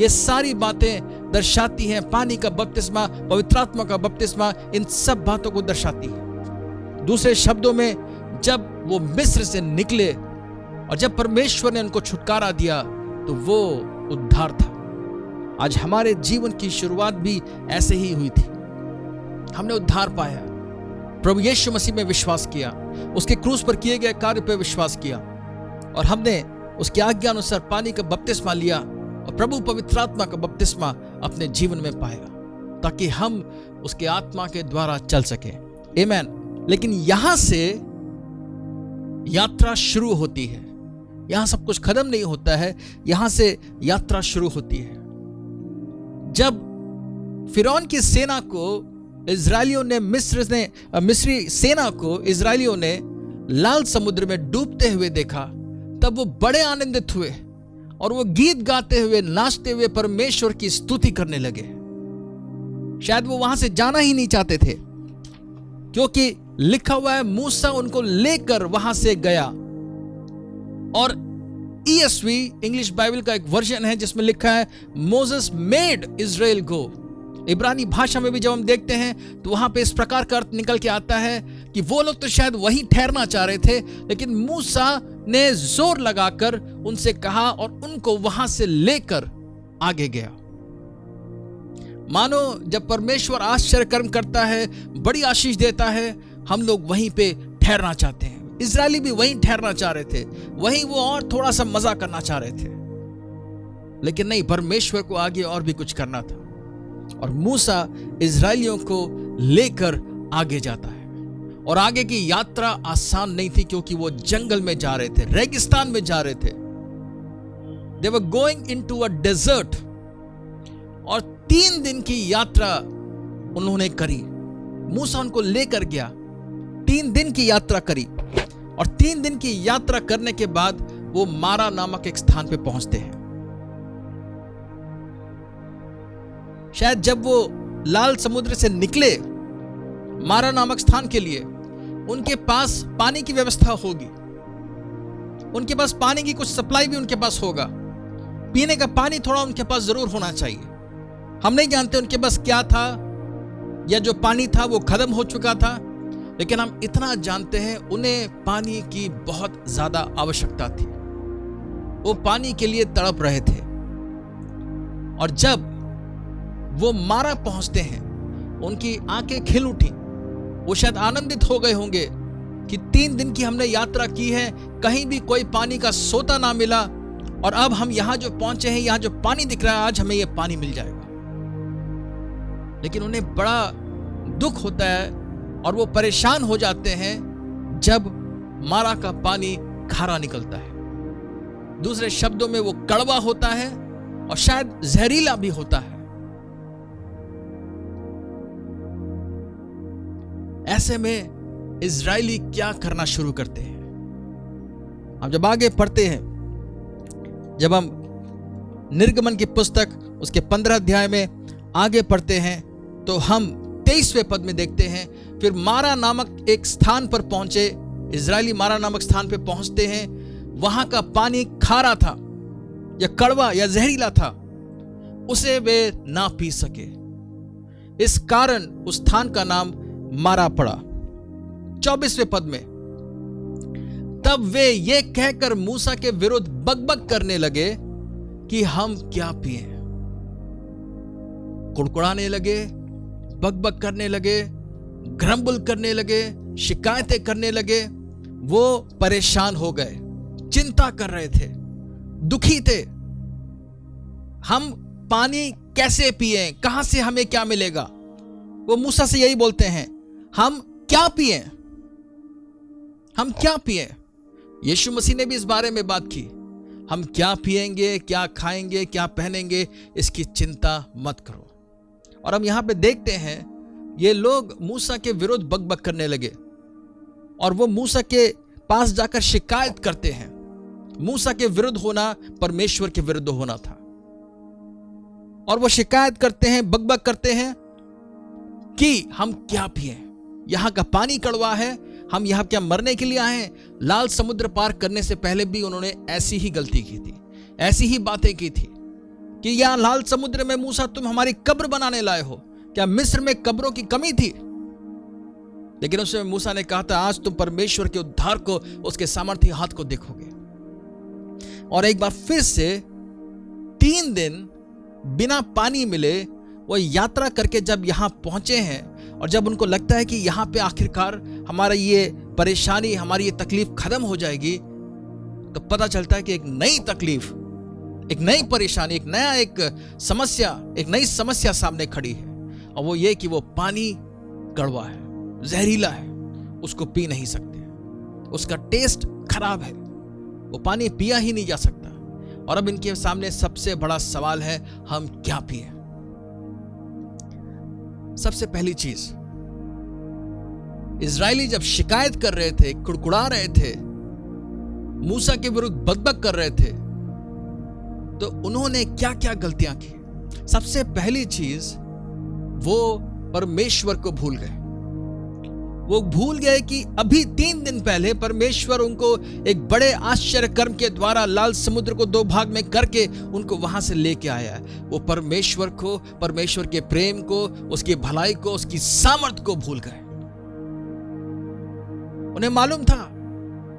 A: ये सारी बातें दर्शाती हैं पानी का बपतिस्मा, पवित्र आत्मा का बपतिस्मा, इन सब बातों को दर्शाती है। दूसरे शब्दों में, जब वो मिस्र से निकले और जब परमेश्वर ने उनको छुटकारा दिया तो वो उद्धार था। आज हमारे जीवन की शुरुआत भी ऐसे ही हुई थी। हमने उद्धार पाया, प्रभु यीशु मसीह में विश्वास किया, उसके क्रूस पर किए गए कार्य पर विश्वास किया और हमने उसकी आज्ञा अनुसार पानी का बपतिस्मा लिया और प्रभु पवित्र आत्मा का बपतिस्मा अपने जीवन में पाया। ताकि हम उसके आत्मा के द्वारा चल सके। आमीन। लेकिन यहां से यात्रा शुरू होती है, यहां सब कुछ खत्म नहीं होता है, यहां से यात्रा शुरू होती है। जब फिरौन की सेना को इजरायलियों ने मिस्री सेना को इजरायलियों ने लाल समुद्र में डूबते हुए देखा, तब वो बड़े आनंदित हुए और वो गीत गाते हुए, नाचते हुए परमेश्वर की स्तुति करने लगे। शायद वो वहां से जाना ही नहीं चाहते थे, क्योंकि लिखा हुआ है मूसा उनको लेकर वहां से गया। और ESV इंग्लिश बाइबल का एक वर्जन है जिसमें लिखा है मोसेस मेड इजराइल गो। इब्रानी भाषा में भी जब हम देखते हैं तो वहां पे इस प्रकार का अर्थ निकल के आता है कि वो लोग तो शायद वहीं ठहरना चाह रहे थे, लेकिन मूसा ने जोर लगाकर उनसे कहा और उनको वहां से लेकर आगे गया। मानो जब परमेश्वर आश्चर्य कर्म करता है, बड़ी आशीष देता है, हम लोग वहीं पे ठहरना चाहते हैं। इजरायली भी वहीं ठहरना चाह रहे थे, वहीं वो और थोड़ा सा मजा करना चाह रहे थे, लेकिन नहीं, परमेश्वर को आगे और भी कुछ करना था। और मूसा इजरायलियों को लेकर आगे जाता है। और आगे की यात्रा आसान नहीं थी, क्योंकि वो जंगल में जा रहे थे, रेगिस्तान में जा रहे थे। They were going into a desert। और 3 दिन की यात्रा उन्होंने करी। मूसा उनको लेकर गया, 3 दिन की यात्रा करी। और 3 दिन की यात्रा करने के बाद वो मारा नामक एक स्थान पे पहुंचते हैं। शायद जब वो लाल समुद्र से निकले मारा नामक स्थान के लिए, उनके पास पानी की व्यवस्था होगी, उनके पास पानी की कुछ सप्लाई भी उनके पास होगा, पीने का पानी थोड़ा उनके पास जरूर होना चाहिए। हम नहीं जानते उनके पास क्या था, या जो पानी था वो खत्म हो चुका था, लेकिन हम इतना जानते हैं उन्हें पानी की बहुत ज्यादा आवश्यकता थी। वो पानी के लिए तड़प रहे थे। और जब वो मारा पहुंचते हैं, उनकी आंखें खिल उठी। वो शायद आनंदित हो गए होंगे कि 3 दिन की हमने यात्रा की है, कहीं भी कोई पानी का सोता ना मिला, और अब हम यहां जो पहुंचे हैं, यहां जो पानी दिख रहा है, आज हमें यह पानी मिल जाएगा। लेकिन उन्हें बड़ा दुख होता है और वो परेशान हो जाते हैं जब मारा का पानी खारा निकलता है। दूसरे शब्दों में वो कड़वा होता है और शायद जहरीला भी होता है। ऐसे में इजरायली क्या करना शुरू करते हैं? हम जब आगे पढ़ते हैं, जब हम निर्गमन की पुस्तक उसके 15 अध्याय में आगे पढ़ते हैं, तो हम 23वें पद में देखते हैं, फिर मारा नामक एक स्थान पर पहुंचे। इजरायली मारा नामक स्थान पर पहुंचते हैं। वहां का पानी खारा था या कड़वा या जहरीला था, उसे वे ना पी सके। इस कारण उस स्थान का नाम मारा पड़ा। 24वें पद में, तब वे ये कहकर मूसा के विरुद्ध बकबक करने लगे कि हम क्या पिए। कुड़कुड़ाने लगे, बकबक करने लगे, ग्रम्बल करने लगे, शिकायतें करने लगे। वो परेशान हो गए, चिंता कर रहे थे, दुखी थे। हम पानी कैसे पिए, कहां से हमें क्या मिलेगा? वो मूसा से यही बोलते हैं, हम क्या पिए, हम क्या पिए। यीशु मसीह ने भी इस बारे में बात की, हम क्या पिएंगे, क्या खाएंगे, क्या पहनेंगे, इसकी चिंता मत करो। और हम यहां पे देखते हैं ये लोग मूसा के विरुद्ध बकबक करने लगे और वो मूसा के पास जाकर शिकायत करते हैं। मूसा के विरुद्ध होना परमेश्वर के विरुद्ध होना था। और वो शिकायत करते हैं, बकबक करते हैं कि हम क्या पिए, यहां का पानी कड़वा है, हम यहां क्या मरने के लिए आए हैं? लाल समुद्र पार करने से पहले भी उन्होंने ऐसी ही गलती की थी, ऐसी ही बातें की थी कि यहां लाल समुद्र में मूसा तुम हमारी कब्र बनाने लाए हो। क्या मिस्र में कब्रों की कमी थी? लेकिन उसमें मूसा ने कहा था, आज तुम परमेश्वर के उद्धार को, उसके सामर्थ्य हाथ को देखोगे। और एक बार फिर से 3 दिन बिना पानी मिले वो यात्रा करके जब यहां पहुंचे हैं, और जब उनको लगता है कि यहां पे आखिरकार हमारा ये परेशानी, हमारी ये तकलीफ खत्म हो जाएगी, तो पता चलता है कि एक नई तकलीफ, एक नई परेशानी, एक नई समस्या सामने खड़ी है। और वो ये कि वो पानी कड़वा है, जहरीला है, उसको पी नहीं सकते, उसका टेस्ट खराब है, वो पानी पिया ही नहीं जा सकता। और अब इनके सामने सबसे बड़ा सवाल है, हम क्या पिए? सबसे पहली चीज, इजरायली जब शिकायत कर रहे थे, कुड़कुड़ा रहे थे, मूसा के विरुद्ध बकबक कर रहे थे, तो उन्होंने क्या क्या गलतियां की? सबसे पहली चीज, वो परमेश्वर को भूल गए। वो भूल गए कि अभी 3 दिन पहले परमेश्वर उनको एक बड़े आश्चर्य कर्म के द्वारा लाल समुद्र को 2 भाग में करके उनको वहां से लेके आया है। वो परमेश्वर को, परमेश्वर के प्रेम को, उसकी भलाई को, उसकी सामर्थ को भूल गए। उन्हें मालूम था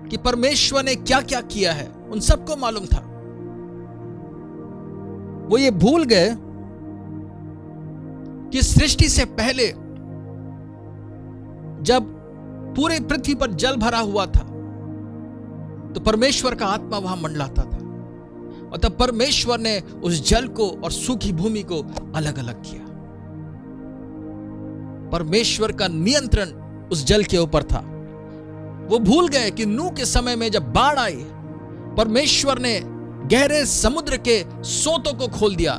A: कि परमेश्वर ने क्या क्या किया है, उन सबको मालूम था। वो ये भूल गए कि सृष्टि से पहले जब पूरे पृथ्वी पर जल भरा हुआ था तो परमेश्वर का आत्मा वहां मंडलाता था, और तब परमेश्वर ने उस जल को और सूखी भूमि को अलग अलग किया। परमेश्वर का नियंत्रण उस जल के ऊपर था। वो भूल गए कि नूह के समय में जब बाढ़ आई, परमेश्वर ने गहरे समुद्र के सोतों को खोल दिया।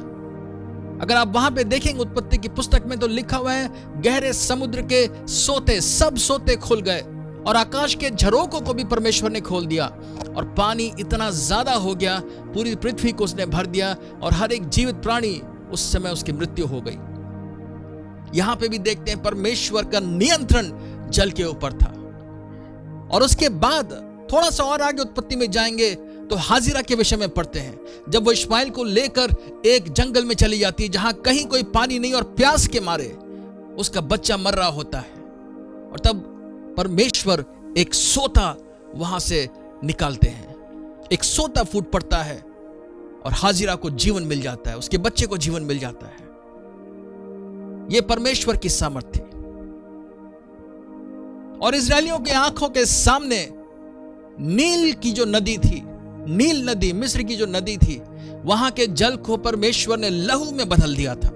A: अगर आप वहां पे देखेंगे उत्पत्ति की पुस्तक में तो लिखा हुआ है, गहरे समुद्र के सोते, सब सोते खुल गए, और आकाश के झरोकों को भी परमेश्वर ने खोल दिया, और पानी इतना ज्यादा हो गया, पूरी पृथ्वी को उसने भर दिया, और हर एक जीवित प्राणी उस समय उसकी मृत्यु हो गई। यहां पे भी देखते हैं परमेश्वर का नियंत्रण जल के ऊपर था। और उसके बाद थोड़ा सा और आगे उत्पत्ति में जाएंगे तो हाजिरा के विषय में पढ़ते हैं। जब वो इश्माइल को लेकर एक जंगल में चली जाती है जहां कहीं कोई पानी नहीं, और प्यास के मारे उसका बच्चा मर रहा होता है, और तब परमेश्वर एक सोता वहां से निकालते हैं। एक सोता फूट पड़ता है और हाजिरा को जीवन मिल जाता है, उसके बच्चे को जीवन मिल जाता है। यह परमेश्वर की सामर्थ्य थी। और इजरायलियों की आंखों के सामने नील की जो नदी थी, नील नदी, मिस्र की जो नदी थी, वहां के जल को परमेश्वर ने लहू में बदल दिया था।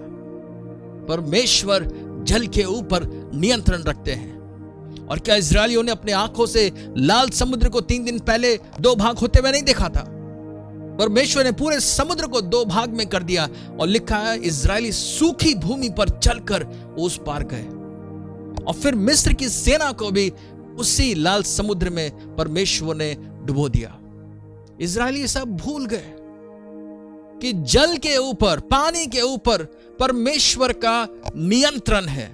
A: परमेश्वर जल के ऊपर नियंत्रण रखते हैं। और क्या इजरायलियों ने अपने आंखों से लाल समुद्र को 3 दिन पहले 2 भाग होते हुए नहीं देखा था? परमेश्वर ने पूरे समुद्र को 2 भाग में कर दिया, और लिखा है इजरायली सूखी भूमि पर चलकर उस पार गए। और फिर मिस्र की सेना को भी उसी लाल समुद्र में परमेश्वर ने डुबो दिया। इजरायली सब भूल गए कि जल के ऊपर, पानी के ऊपर परमेश्वर का नियंत्रण है।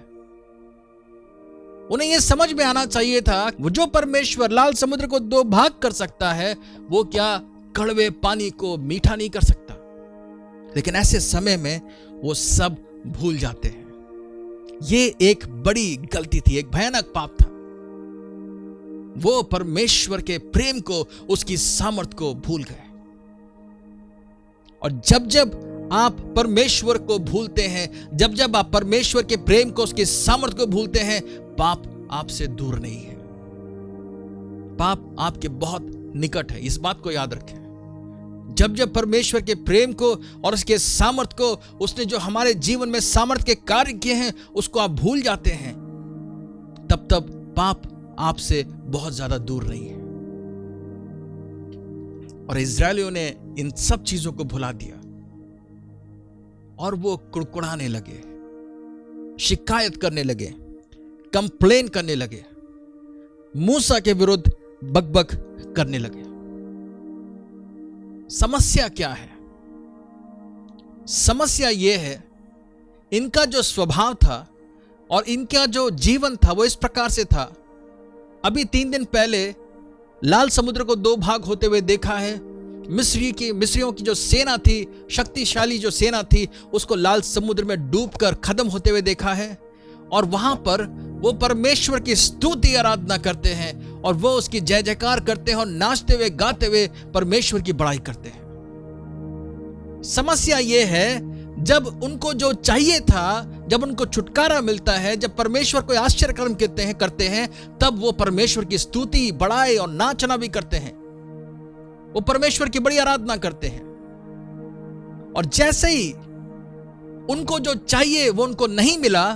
A: उन्हें यह समझ में आना चाहिए था, वो जो परमेश्वर लाल समुद्र को 2 भाग कर सकता है, वो क्या कड़वे पानी को मीठा नहीं कर सकता? लेकिन ऐसे समय में वो सब भूल जाते हैं। ये एक बड़ी गलती थी, एक भयानक पाप था। वो परमेश्वर के प्रेम को, उसकी सामर्थ को भूल गए। और जब जब आप परमेश्वर को भूलते हैं, जब जब आप परमेश्वर के प्रेम को, उसकी सामर्थ को भूलते हैं, पाप आपसे दूर नहीं है, पाप आपके बहुत निकट है। इस बात को याद रखें। जब जब परमेश्वर के प्रेम को और उसके सामर्थ को, उसने जो हमारे जीवन में सामर्थ के कार्य किए हैं, उसको आप भूल जाते हैं, तब तब पाप आपसे बहुत ज्यादा दूर नहीं है। और इजरायलियों ने इन सब चीजों को भुला दिया और वो कुड़कुड़ाने लगे, शिकायत करने लगे, कंप्लेन करने लगे, मूसा के विरुद्ध बकबक करने लगे। समस्या क्या है? समस्या यह है, इनका जो स्वभाव था और इनका जो जीवन था वो इस प्रकार से था। अभी 3 दिन पहले लाल समुद्र को 2 भाग होते हुए देखा है। मिस्रियों की जो सेना थी, शक्तिशाली जो सेना थी, उसको लाल समुद्र में डूबकर खत्म होते हुए देखा है। और वहां पर वो परमेश्वर की स्तुति आराधना करते हैं और वो उसकी जय जयकार करते हैं और नाचते हुए गाते हुए परमेश्वर की बड़ाई करते हैं। समस्या ये है, जब उनको जो चाहिए था, जब उनको छुटकारा मिलता है, जब परमेश्वर कोई आश्चर्य कर्म करते हैं, तब वो परमेश्वर की स्तुति, बड़ाई और नाचना भी करते हैं। वो परमेश्वर की बड़ी आराधना करते हैं। और जैसे ही उनको जो चाहिए वो उनको नहीं मिला,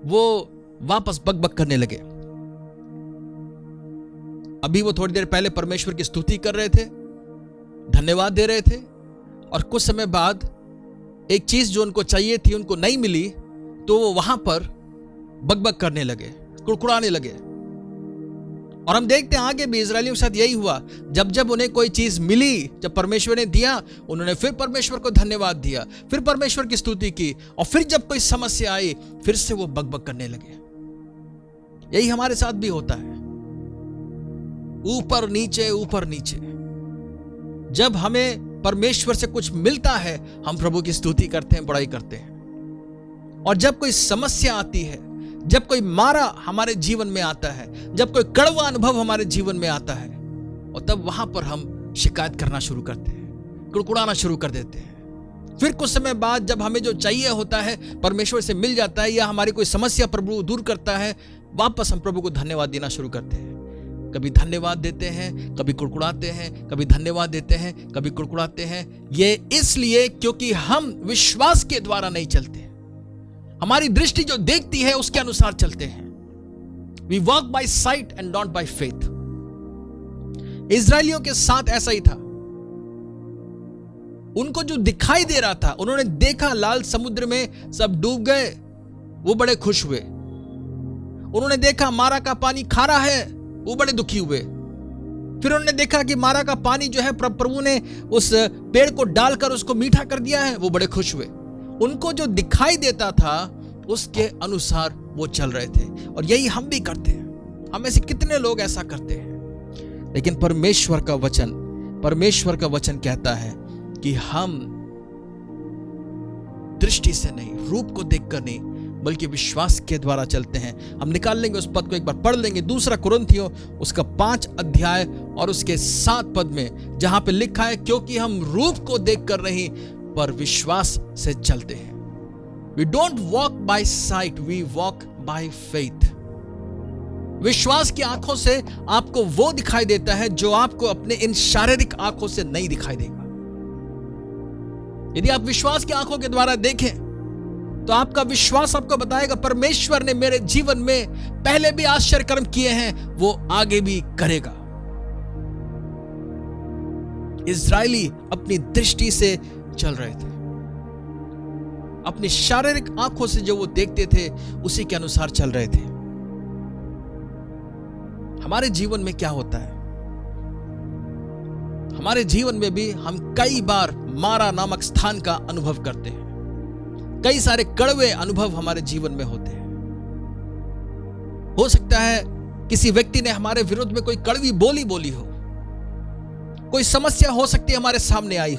A: वो वापस बकबक करने लगे। अभी वो थोड़ी देर पहले परमेश्वर की स्तुति कर रहे थे, धन्यवाद दे रहे थे, और कुछ समय बाद एक चीज जो उनको चाहिए थी उनको नहीं मिली, तो वो वहां पर बकबक करने लगे, कुड़कुड़ाने लगे। और हम देखते हैं आगे भी इजरायलियों के साथ यही हुआ। जब जब उन्हें कोई चीज मिली, जब परमेश्वर ने दिया, उन्होंने फिर परमेश्वर को धन्यवाद दिया, फिर परमेश्वर की स्तुति की, और फिर जब कोई समस्या आई फिर से वो बकबक करने लगे। यही हमारे साथ भी होता है, ऊपर नीचे ऊपर नीचे। जब हमें परमेश्वर से कुछ मिलता है हम प्रभु की स्तुति करते हैं, बड़ाई करते हैं, और जब कोई समस्या आती है, जब कोई मारा हमारे जीवन में आता है, जब कोई कड़वा अनुभव हमारे जीवन में आता है, और तब वहां पर हम शिकायत करना शुरू करते हैं, कुड़कुड़ाना शुरू कर देते हैं। फिर कुछ समय बाद जब हमें जो चाहिए होता है परमेश्वर से मिल जाता है, या हमारी कोई समस्या प्रभु दूर करता है, वापस हम प्रभु को धन्यवाद देना शुरू करते हैं। कभी धन्यवाद देते हैं, कभी कुड़कुड़ाते हैं, कभी धन्यवाद देते हैं, कभी कुड़कुड़ाते हैं। ये इसलिए क्योंकि हम विश्वास के द्वारा नहीं चलते, हमारी दृष्टि जो देखती है उसके अनुसार चलते हैं। We walk by sight and not by faith. इजरायलियों के साथ ऐसा ही था। उनको जो दिखाई दे रहा था, उन्होंने देखा लाल समुद्र में सब डूब गए, वो बड़े खुश हुए। उन्होंने देखा मारा का पानी खारा है, वो बड़े दुखी हुए। फिर उन्होंने देखा कि मारा का पानी जो है प्रभु ने उस पेड़ को डालकर उसको मीठा कर दिया है, वो बड़े खुश हुए। उनको जो दिखाई देता था उसके अनुसार वो चल रहे थे, और यही हम भी करते हैं। हम में से कितने लोग ऐसा करते हैं? लेकिन परमेश्वर का वचन कहता है कि हम दृष्टि से नहीं, रूप को देखकर नहीं, बल्कि विश्वास के द्वारा चलते हैं। हम निकाल लेंगे उस पद को, एक बार पढ़ लेंगे। 2 कुरिन्थियों उसका 5 अध्याय और उसके 7 पद में, जहां पे लिखा है, क्योंकि हम रूप को देखकर नहीं पर विश्वास से चलते हैं। We don't walk by sight, we walk by faith. विश्वास की आंखों से आपको वो दिखाई देता है जो आपको अपने इन शारीरिक आंखों से नहीं दिखाई देगा। यदि आप विश्वास की आंखों के द्वारा देखें तो आपका विश्वास आपको बताएगा परमेश्वर ने मेरे जीवन में पहले भी आश्चर्य कर्म किए हैं, वो आगे भी करेगा। इजरायली अपनी दृष्टि से चल रहे थे, अपनी शारीरिक आंखों से जो वो देखते थे उसी के अनुसार चल रहे थे। हमारे जीवन में क्या होता है? हमारे जीवन में भी हम कई बार मारा नामक स्थान का अनुभव करते हैं। कई सारे कड़वे अनुभव हमारे जीवन में होते हैं। हो सकता है किसी व्यक्ति ने हमारे विरुद्ध में कोई कड़वी बोली बोली हो, कोई समस्या हो सकती है हमारे सामने आई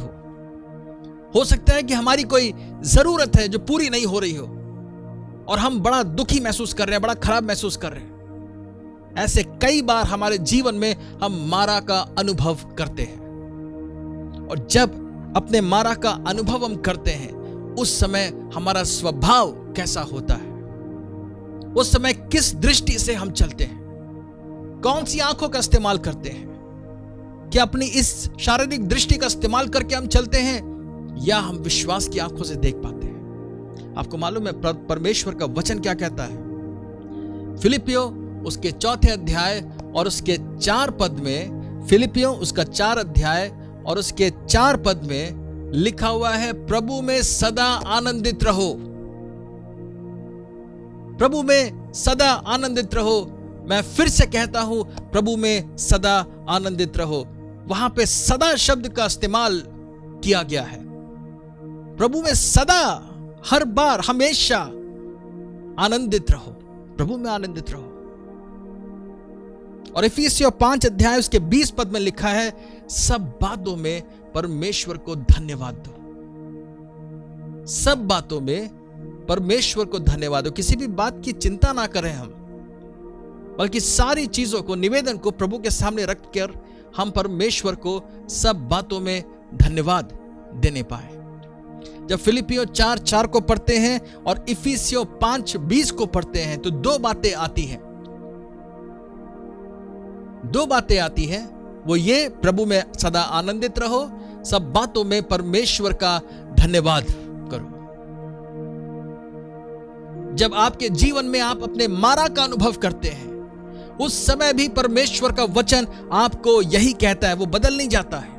A: हो सकता है कि हमारी कोई जरूरत है जो पूरी नहीं हो रही हो, और हम बड़ा दुखी महसूस कर रहे हैं, बड़ा खराब महसूस कर रहे हैं। ऐसे कई बार हमारे जीवन में हम मारा का अनुभव करते हैं, और जब अपने मारा का अनुभव हम करते हैं उस समय हमारा स्वभाव कैसा होता है, उस समय किस दृष्टि से हम चलते हैं, कौन सी आंखों का इस्तेमाल करते हैं? क्या अपनी इस शारीरिक दृष्टि का इस्तेमाल करके हम चलते हैं, या हम विश्वास की आंखों से देख पाते हैं? आपको मालूम है परमेश्वर का वचन क्या कहता है? फिलिपियों उसके 4 अध्याय और उसके 4 पद में, फिलिपियों उसका 4 अध्याय और उसके 4 पद में लिखा हुआ है, प्रभु में सदा आनंदित रहो। प्रभु में सदा आनंदित रहो। मैं फिर से कहता हूं, प्रभु में सदा आनंदित रहो। वहां पे सदा शब्द का इस्तेमाल किया गया है। प्रभु में सदा, हर बार, हमेशा आनंदित रहो, प्रभु में आनंदित रहो। और इफिसियों 5 अध्याय उसके 20 पद में लिखा है, सब बातों में परमेश्वर को धन्यवाद दो। सब बातों में परमेश्वर को धन्यवाद दो। किसी भी बात की चिंता ना करें हम, बल्कि सारी चीजों को, निवेदन को प्रभु के सामने रखकर हम परमेश्वर को सब बातों में धन्यवाद देने पाए। जब फिलिपियों 4:4 को पढ़ते हैं और इफिसियों 5:20 को पढ़ते हैं तो 2 बातें आती हैं। 2 बातें आती हैं, वो ये, प्रभु में सदा आनंदित रहो, सब बातों में परमेश्वर का धन्यवाद करो। जब आपके जीवन में आप अपने मारा का अनुभव करते हैं, उस समय भी परमेश्वर का वचन आपको यही कहता है, वो बदल नहीं जाता है।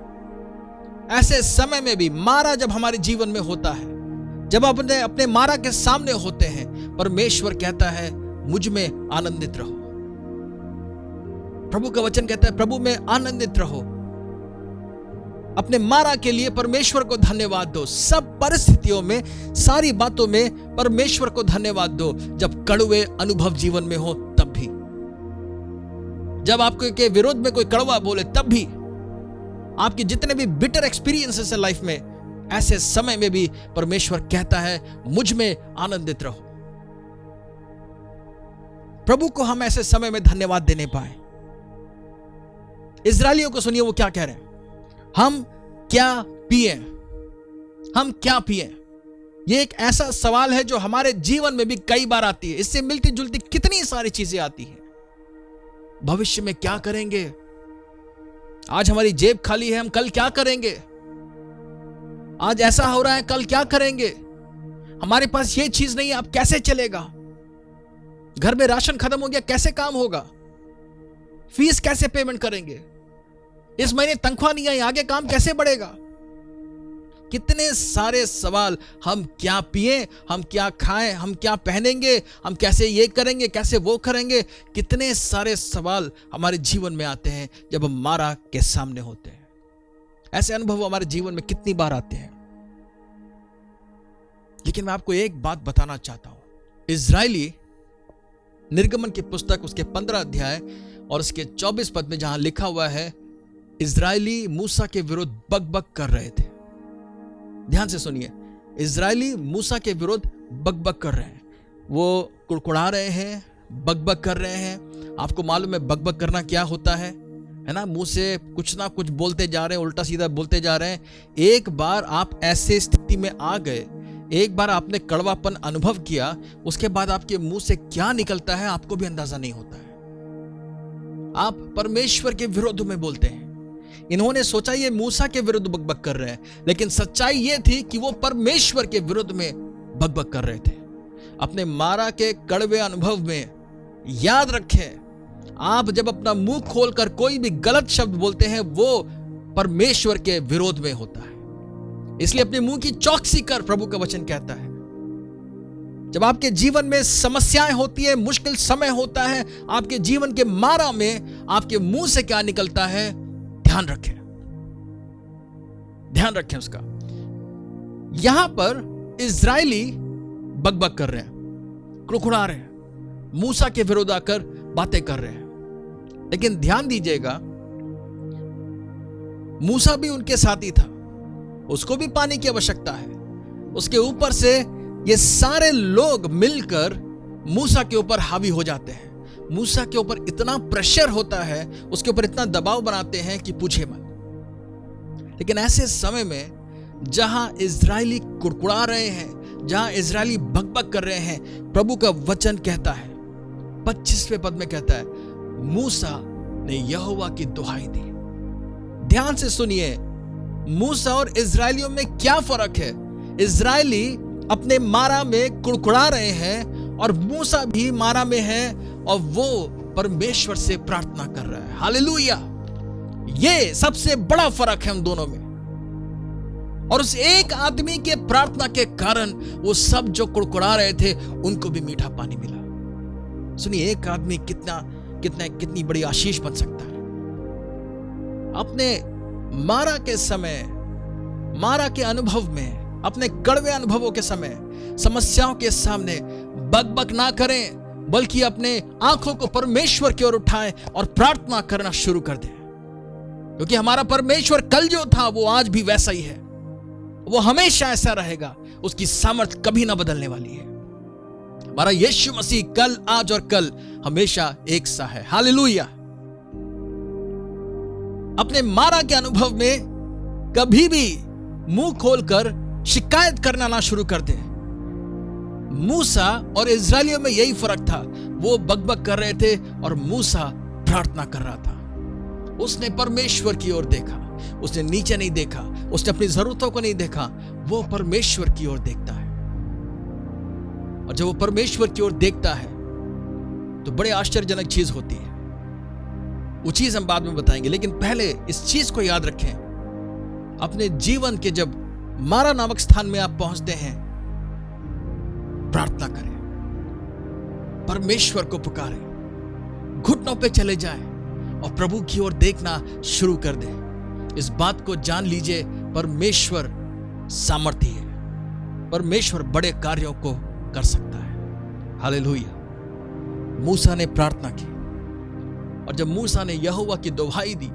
A: ऐसे समय में भी मारा जब हमारे जीवन में होता है, जब अपने मारा के सामने होते हैं, परमेश्वर कहता है मुझ में आनंदित रहो। प्रभु का वचन कहता है प्रभु में आनंदित रहो। अपने मारा के लिए परमेश्वर को धन्यवाद दो। सब परिस्थितियों में, सारी बातों में परमेश्वर को धन्यवाद दो। जब कड़वे अनुभव जीवन में हो तब भी, जब आपके के विरोध में कोई कड़वा बोले तब भी, आपके जितने भी बिटर एक्सपीरियंसेस है लाइफ में, ऐसे समय में भी परमेश्वर कहता है मुझ में आनंदित रहो। प्रभु को हम ऐसे समय में धन्यवाद देने पाए। इस्राएलियों को सुनिए वो क्या कह रहे हैं, हम क्या पिए, हम क्या पिए। ये एक ऐसा सवाल है जो हमारे जीवन में भी कई बार आती है। इससे मिलती जुलती कितनी सारी चीजें आती हैं। भविष्य में क्या करेंगे, आज हमारी जेब खाली है, हम कल क्या करेंगे, आज ऐसा हो रहा है कल क्या करेंगे, हमारे पास ये चीज नहीं है अब कैसे चलेगा, घर में राशन खत्म हो गया कैसे काम होगा, फीस कैसे पेमेंट करेंगे, इस महीने तनख्वाह नहीं आई आगे काम कैसे बढ़ेगा। कितने सारे सवाल, हम क्या पिए, हम क्या खाएं, हम क्या पहनेंगे, हम कैसे ये करेंगे कैसे वो करेंगे। कितने सारे सवाल हमारे जीवन में आते हैं जब हम मारा के सामने होते हैं। ऐसे अनुभव हमारे जीवन में कितनी बार आते हैं। लेकिन मैं आपको एक बात बताना चाहता हूं। इजरायली निर्गमन की पुस्तक उसके 15 अध्याय और उसके 24 पद में जहां लिखा हुआ है, इजरायली मूसा के विरुद्ध बकबक कर रहे थे। ध्यान से सुनिए, इजरायली मूसा के विरुद्ध बकबक कर रहे हैं। वो कुड़कुड़ा रहे हैं, बकबक कर रहे हैं। आपको मालूम है बकबक करना क्या होता है ना? मुंह से कुछ ना कुछ बोलते जा रहे हैं, उल्टा सीधा बोलते जा रहे हैं। एक बार आप ऐसे स्थिति में आ गए, एक बार आपने कड़वापन अनुभव किया, उसके बाद आपके मुंह से क्या निकलता है आपको भी अंदाजा नहीं होता है। आप परमेश्वर के विरोध में बोलते हैं। इन्होंने सोचा ये मूसा के विरुद्ध बकबक कर रहे हैं, लेकिन सच्चाई ये थी कि वो परमेश्वर के विरुद्ध में बकबक कर रहे थे। अपने मारा के कड़वे अनुभव में याद रखें, आप जब अपना मुंह खोलकर कोई भी गलत शब्द बोलते हैं वो परमेश्वर के विरोध में होता है। इसलिए अपने मुंह की चौकसी कर, प्रभु का वचन कहता है। जब आपके जीवन में समस्याएं होती है, मुश्किल समय होता है, आपके जीवन के मारा में आपके मुंह से क्या निकलता है, ध्यान रखें, ध्यान रखें उसका। यहां पर इजरायली बकबक कर रहे हैं, कुड़कुड़ा रहे हैं, मूसा के विरोध आकर बातें कर रहे हैं। लेकिन ध्यान दीजिएगा, मूसा भी उनके साथी था, उसको भी पानी की आवश्यकता है। उसके ऊपर से ये सारे लोग मिलकर मूसा के ऊपर हावी हो जाते हैं। मूसा के ऊपर इतना प्रेशर होता है, उसके ऊपर इतना दबाव बनाते हैं कि पूछे मत। लेकिन ऐसे समय में जहां इजरायली कुड़कुड़ा रहे हैं, जहां इजरायली बकबक कर रहे हैं, प्रभु का वचन कहता है, 25वें पद में कहता है, मूसा ने यहोवा की दुहाई दी। ध्यान से सुनिए, मूसा और इजरायलियों में क्या फर्क है। इजरायली अपने मारा में कुड़कुड़ा रहे हैं और मूसा भी मारा में है और वो परमेश्वर से प्रार्थना कर रहा है। हालेलुया! ये सबसे बड़ा फर्क है हम दोनों में। और उस एक आदमी के प्रार्थना के कारण वो सब जो कुड़कुड़ा रहे थे उनको भी मीठा पानी मिला। सुनिए, एक आदमी कितनी बड़ी आशीष बन सकता है। अपने मारा के समय, मारा के अनुभव में, अपने कड़वे अनुभवों के समय, समस्याओं के सामने बकबक ना करें, बल्कि अपने आंखों को परमेश्वर की ओर उठाएं और प्रार्थना करना शुरू कर दें। क्योंकि हमारा परमेश्वर कल जो था वो आज भी वैसा ही है, वो हमेशा ऐसा रहेगा। उसकी सामर्थ कभी ना बदलने वाली है। हमारा यीशु मसीह कल, आज और कल हमेशा एक सा है। हालेलुया! अपने मारा के अनुभव में कभी भी मुंह खोलकर शिकायत करना ना शुरू कर दे। मूसा और इजरायलियों में यही फर्क था, वो बकबक कर रहे थे और मूसा प्रार्थना कर रहा था। उसने परमेश्वर की ओर देखा, उसने नीचे नहीं देखा, उसने अपनी जरूरतों को नहीं देखा, वो परमेश्वर की ओर देखता है। और जब वो परमेश्वर की ओर देखता है तो बड़े आश्चर्यजनक चीज होती है। वो चीज हम बाद में बताएंगे, लेकिन पहले इस चीज को याद रखें। अपने जीवन के जब मारा नामक स्थान में आप पहुंचते हैं, प्रार्थना करें, परमेश्वर को पुकारें, घुटनों पे चले जाएं और प्रभु की ओर देखना शुरू कर दें। इस बात को जान लीजिए, परमेश्वर सामर्थी है, परमेश्वर बड़े कार्यों को कर सकता है। हालेलुया। मूसा ने प्रार्थना की और जब मूसा ने यहोवा की दुहाई दी,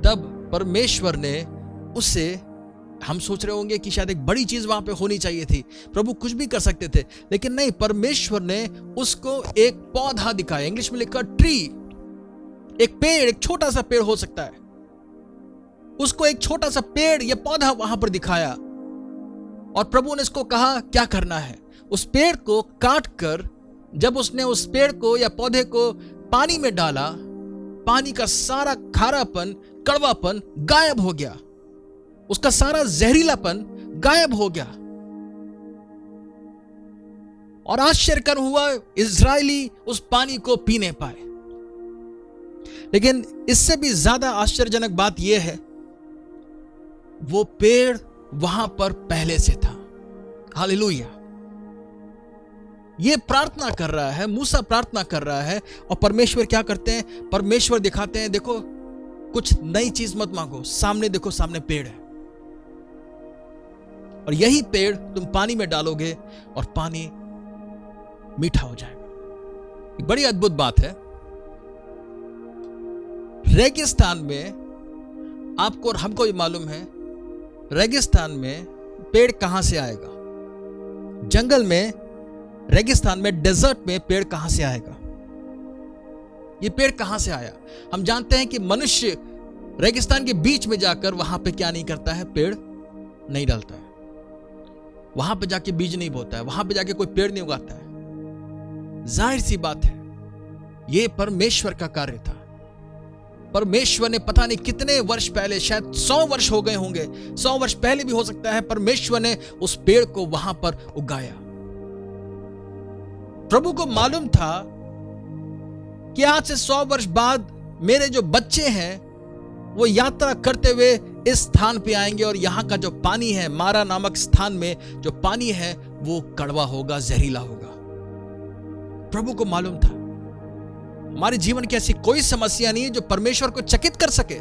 A: तब परमेश्वर ने उससे, हम सोच रहे होंगे कि शायद एक बड़ी चीज वहां पे होनी चाहिए थी, प्रभु कुछ भी कर सकते थे, लेकिन नहीं, परमेश्वर ने उसको एक पौधा दिखाया। इंग्लिश में लिखा ट्री, एक पेड़, एक छोटा सा पेड़ हो सकता है। उसको एक छोटा सा पेड़ या पौधा वहां पर दिखाया और प्रभु ने इसको कहा क्या करना है। उस पेड़ को काट कर जब उसने उस पेड़ को या पौधे को पानी में डाला, पानी का सारा खारापन, कड़वापन गायब हो गया, उसका सारा जहरीलापन गायब हो गया। और आश्चर्य हुआ, इजरायली उस पानी को पीने पाए। लेकिन इससे भी ज्यादा आश्चर्यजनक बात यह है, वो पेड़ वहां पर पहले से था। हालेलुया। ये प्रार्थना कर रहा है, मूसा प्रार्थना कर रहा है और परमेश्वर क्या करते हैं? परमेश्वर दिखाते हैं, देखो कुछ नई चीज मत मांगो, सामने देखो, सामने पेड़ है और यही पेड़ तुम पानी में डालोगे और पानी मीठा हो जाएगा। एक बड़ी अद्भुत बात है। रेगिस्तान में आपको और हमको ये मालूम है, रेगिस्तान में पेड़ कहां से आएगा? जंगल में, रेगिस्तान में, डेजर्ट में पेड़ कहां से आएगा? ये पेड़ कहां से आया? हम जानते हैं कि मनुष्य रेगिस्तान के बीच में जाकर वहां पे क्या नहीं करता है? पेड़ नहीं डालता है, वहां पे जाके बीज नहीं बोता है, वहां पे जाके कोई पेड़ नहीं उगाता है। जाहिर सी बात है, यह परमेश्वर का कार्य था। परमेश्वर ने पता नहीं कितने वर्ष पहले, शायद 100 वर्ष हो गए होंगे, 100 वर्ष पहले भी हो सकता है, परमेश्वर ने उस पेड़ को वहां पर उगाया। प्रभु को मालूम था कि आज से 100 वर्ष बाद मेरे जो बच्चे हैं वो यात्रा करते हुए इस स्थान पे आएंगे और यहां का जो पानी है, मारा नामक स्थान में जो पानी है वो कड़वा होगा, जहरीला होगा। प्रभु को मालूम था। हमारे जीवन की ऐसी कोई समस्या नहीं है जो परमेश्वर को चकित कर सके।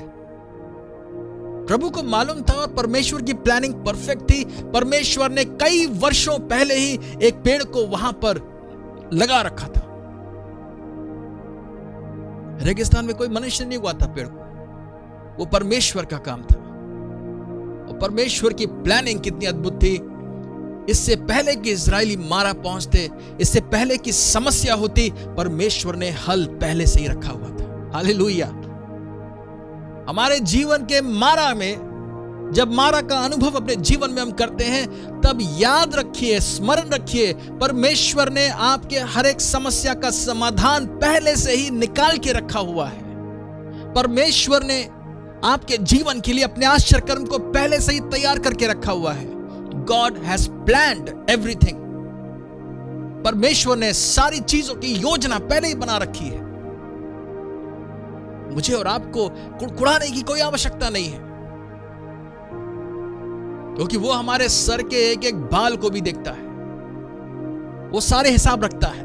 A: प्रभु को मालूम था और परमेश्वर की प्लानिंग परफेक्ट थी। परमेश्वर ने कई वर्षों पहले ही एक पेड़ को वहां पर लगा रखा था। रेगिस्तान में कोई मनुष्य नहीं उगाता पेड़ को, वो परमेश्वर का काम था। और परमेश्वर की प्लानिंग कितनी अद्भुत थी। इससे पहले कि इजरायली मारा पहुंचते, इससे पहले कि समस्या होती, परमेश्वर ने हल पहले से ही रखा हुआ था। हालेलुया। हमारे जीवन के मारा में, जब मारा का अनुभव अपने जीवन में हम करते हैं, तब याद रखिए, स्मरण रखिए, परमेश्वर ने आपके हर एक समस्या का समाधान पहले से ही निकाल के रखा हुआ है। परमेश्वर ने आपके जीवन के लिए अपने आश्चर्य कर्म को पहले से ही तैयार करके रखा हुआ है। God has planned everything. परमेश्वर ने सारी चीजों की योजना पहले ही बना रखी है। मुझे और आपको कुड़कुड़ाने की कोई आवश्यकता नहीं है, क्योंकि वो हमारे सर के एक एक बाल को भी देखता है, वो सारे हिसाब रखता है।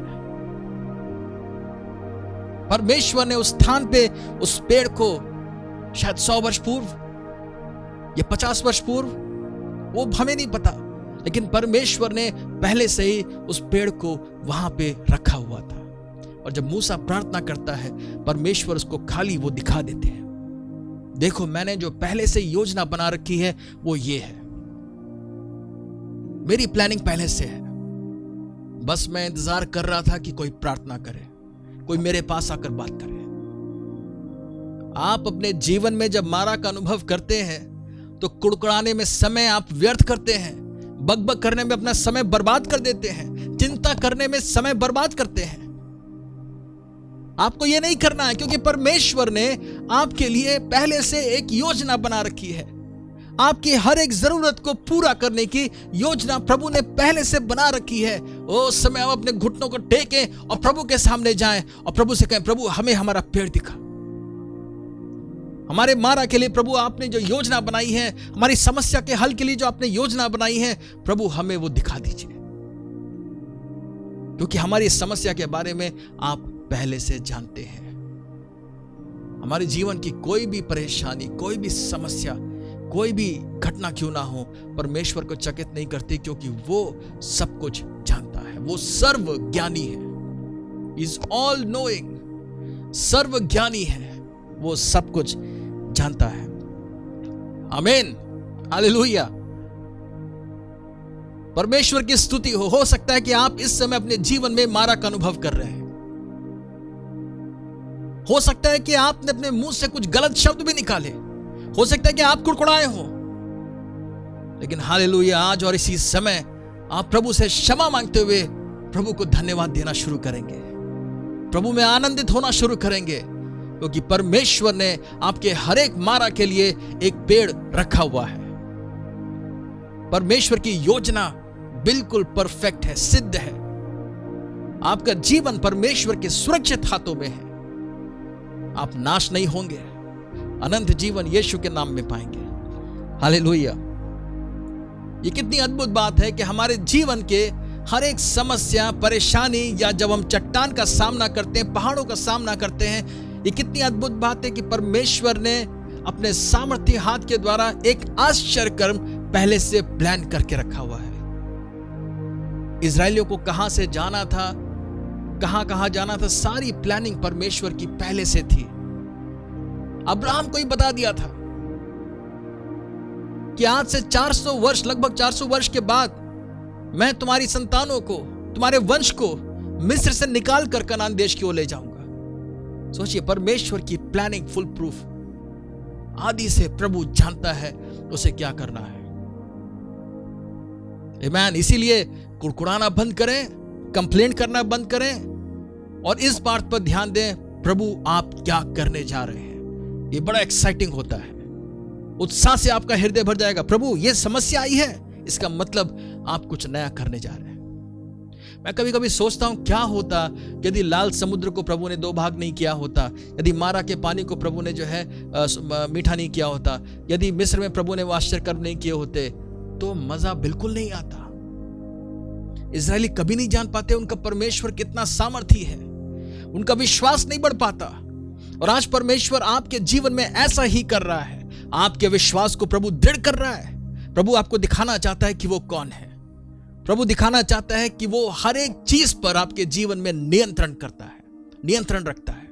A: परमेश्वर ने उस स्थान पे उस पेड़ को शायद 100 वर्ष पूर्व या 50 वर्ष पूर्व, वो हमें नहीं पता, लेकिन परमेश्वर ने पहले से ही उस पेड़ को वहां पे रखा हुआ था। और जब मूसा प्रार्थना करता है, परमेश्वर उसको खाली वो दिखा देते हैं। देखो, मैंने जो पहले से योजना बना रखी है वो ये है, मेरी प्लानिंग पहले से है। बस मैं इंतजार कर रहा था कि कोई प्रार्थना करे, कोई मेरे पास आकर बात करे। आप अपने जीवन में जब मारा का अनुभव करते हैं तो कुड़कुड़ाने में समय आप व्यर्थ करते हैं, बकबक करने में अपना समय बर्बाद कर देते हैं, चिंता करने में समय बर्बाद करते हैं। आपको यह नहीं करना है, क्योंकि परमेश्वर ने आपके लिए पहले से एक योजना बना रखी है। आपकी हर एक जरूरत को पूरा करने की योजना प्रभु ने पहले से बना रखी है। उस समय हम अपने घुटनों को टेकें और प्रभु के सामने जाएं और प्रभु से कहें, प्रभु हमें हमारा पेड़ दिखा। हमारे मारा के लिए प्रभु आपने जो योजना बनाई है, हमारी समस्या के हल के लिए जो आपने योजना बनाई है, प्रभु हमें वो दिखा दीजिए, क्योंकि हमारी समस्या के बारे में आप पहले से जानते हैं। हमारे जीवन की कोई भी परेशानी, कोई भी समस्या, कोई भी घटना क्यों ना हो, परमेश्वर को चकित नहीं करती, क्योंकि वो सब कुछ जानता है। वो सर्व ज्ञानी है, इज ऑल नोइंग, सर्व ज्ञानी है, वो सब कुछ जानता है। आमीन, हालेलुया। परमेश्वर की स्तुति हो सकता है कि आप इस समय अपने जीवन में मारा का अनुभव कर रहे हैं। हो सकता है कि आपने अपने मुंह से कुछ गलत शब्द भी निकाले, हो सकता है कि आप कुड़कुड़ाए हो, लेकिन हालेलुया, आज और इसी समय आप प्रभु से क्षमा मांगते हुए प्रभु को धन्यवाद देना शुरू करेंगे, प्रभु में आनंदित होना शुरू करेंगे, क्योंकि परमेश्वर ने आपके हर एक मारा के लिए एक पेड़ रखा हुआ है। परमेश्वर की योजना बिल्कुल परफेक्ट है, सिद्ध है। आपका जीवन परमेश्वर के सुरक्षित हाथों में है। आप नाश नहीं होंगे, अनंत जीवन यीशु के नाम में पाएंगे। हालेलुया। ये कितनी अद्भुत बात है कि हमारे जीवन के हर एक समस्या, परेशानी, या जब हम चट्टान का सामना करते हैं, पहाड़ों का सामना करते हैं, ये कितनी अद्भुत बात है कि परमेश्वर ने अपने सामर्थ्य हाथ के द्वारा एक आश्चर्य कर्म पहले से प्लान करके रखा हुआ है। इजरायलियों को कहां से जाना था, कहां जाना था, सारी प्लानिंग परमेश्वर की पहले से थी। अब्राहम को ही बता दिया था कि आज से 400 वर्ष, लगभग 400 वर्ष के बाद मैं तुम्हारी संतानों को, तुम्हारे वंश को मिस्र से निकाल कर कनान देश की ओर ले जाऊंगा। सोचिए, परमेश्वर की प्लानिंग फुल प्रूफ। आदि से प्रभु जानता है उसे क्या करना है। आमीन। इसीलिए कुड़कुड़ाना बंद करें, कंप्लेंट करना बंद करें और इस बात पर ध्यान दें, प्रभु आप क्या करने जा रहे हैं। ये बड़ा एक्साइटिंग होता है, उत्साह से आपका हृदय भर जाएगा। प्रभु ये समस्या आई है, इसका मतलब आप कुछ नया करने जा रहे हैं। मैं कभी कभी सोचता हूं, क्या होता यदि लाल समुद्र को प्रभु ने 2 भाग नहीं किया होता, यदि मारा के पानी को प्रभु ने जो है मीठा नहीं किया होता, यदि मिस्र में प्रभु ने वो आश्चर्य कर्म नहीं किए होते, तो मजा बिल्कुल नहीं आता। इजरायली कभी नहीं जान पाते उनका परमेश्वर कितना सामर्थी है, उनका विश्वास नहीं बढ़ पाता। और आज परमेश्वर आपके जीवन में ऐसा ही कर रहा है। आपके विश्वास को प्रभु दृढ़ कर रहा है। प्रभु आपको दिखाना चाहता है कि वो कौन है। प्रभु दिखाना चाहता है कि वो हर एक चीज पर आपके जीवन में नियंत्रण करता है, नियंत्रण रखता है।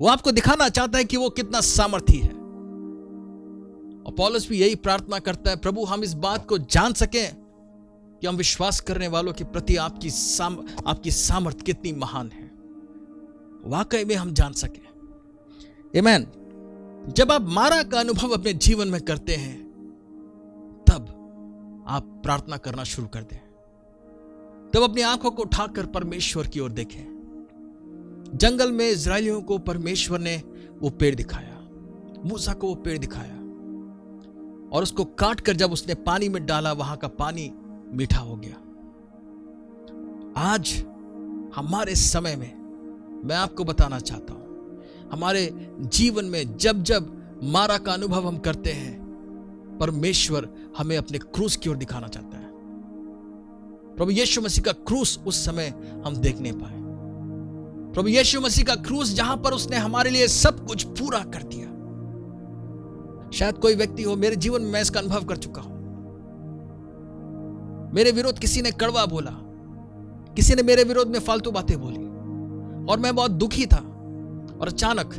A: वो आपको दिखाना चाहता है कि वो कितना सामर्थी है। और पौलुस भी यही प्रार्थना करता है, प्रभु हम इस बात को जान सकें कि हम विश्वास करने वालों के प्रति आपकी सामर्थ कितनी महान है, वाकई में हम जान सकें। आमीन। जब आप मारा का अनुभव अपने जीवन में करते हैं, तब आप प्रार्थना करना शुरू कर दें। तब अपनी आंखों को उठाकर परमेश्वर की ओर देखें। जंगल में इजरायलियों को परमेश्वर ने वो पेड़ दिखाया, मूसा को वो पेड़ दिखाया, और उसको काट कर जब उसने पानी में डाला, वहां का पानी मीठा हो गया। आज हमारे समय में मैं आपको बताना चाहता हूं, हमारे जीवन में जब जब मारा का अनुभव हम करते हैं, परमेश्वर हमें अपने क्रूस की ओर दिखाना चाहता है। प्रभु यीशु मसीह का क्रूस उस समय हम देख नहीं पाए। प्रभु यीशु मसीह का क्रूस जहां पर उसने हमारे लिए सब कुछ पूरा कर दिया। शायद कोई व्यक्ति हो, मेरे जीवन में मैं इसका अनुभव कर चुका हूं। मेरे विरोध किसी ने कड़वा बोला, किसी ने मेरे विरोध में फालतू बातें बोली, और मैं बहुत दुखी था। और अचानक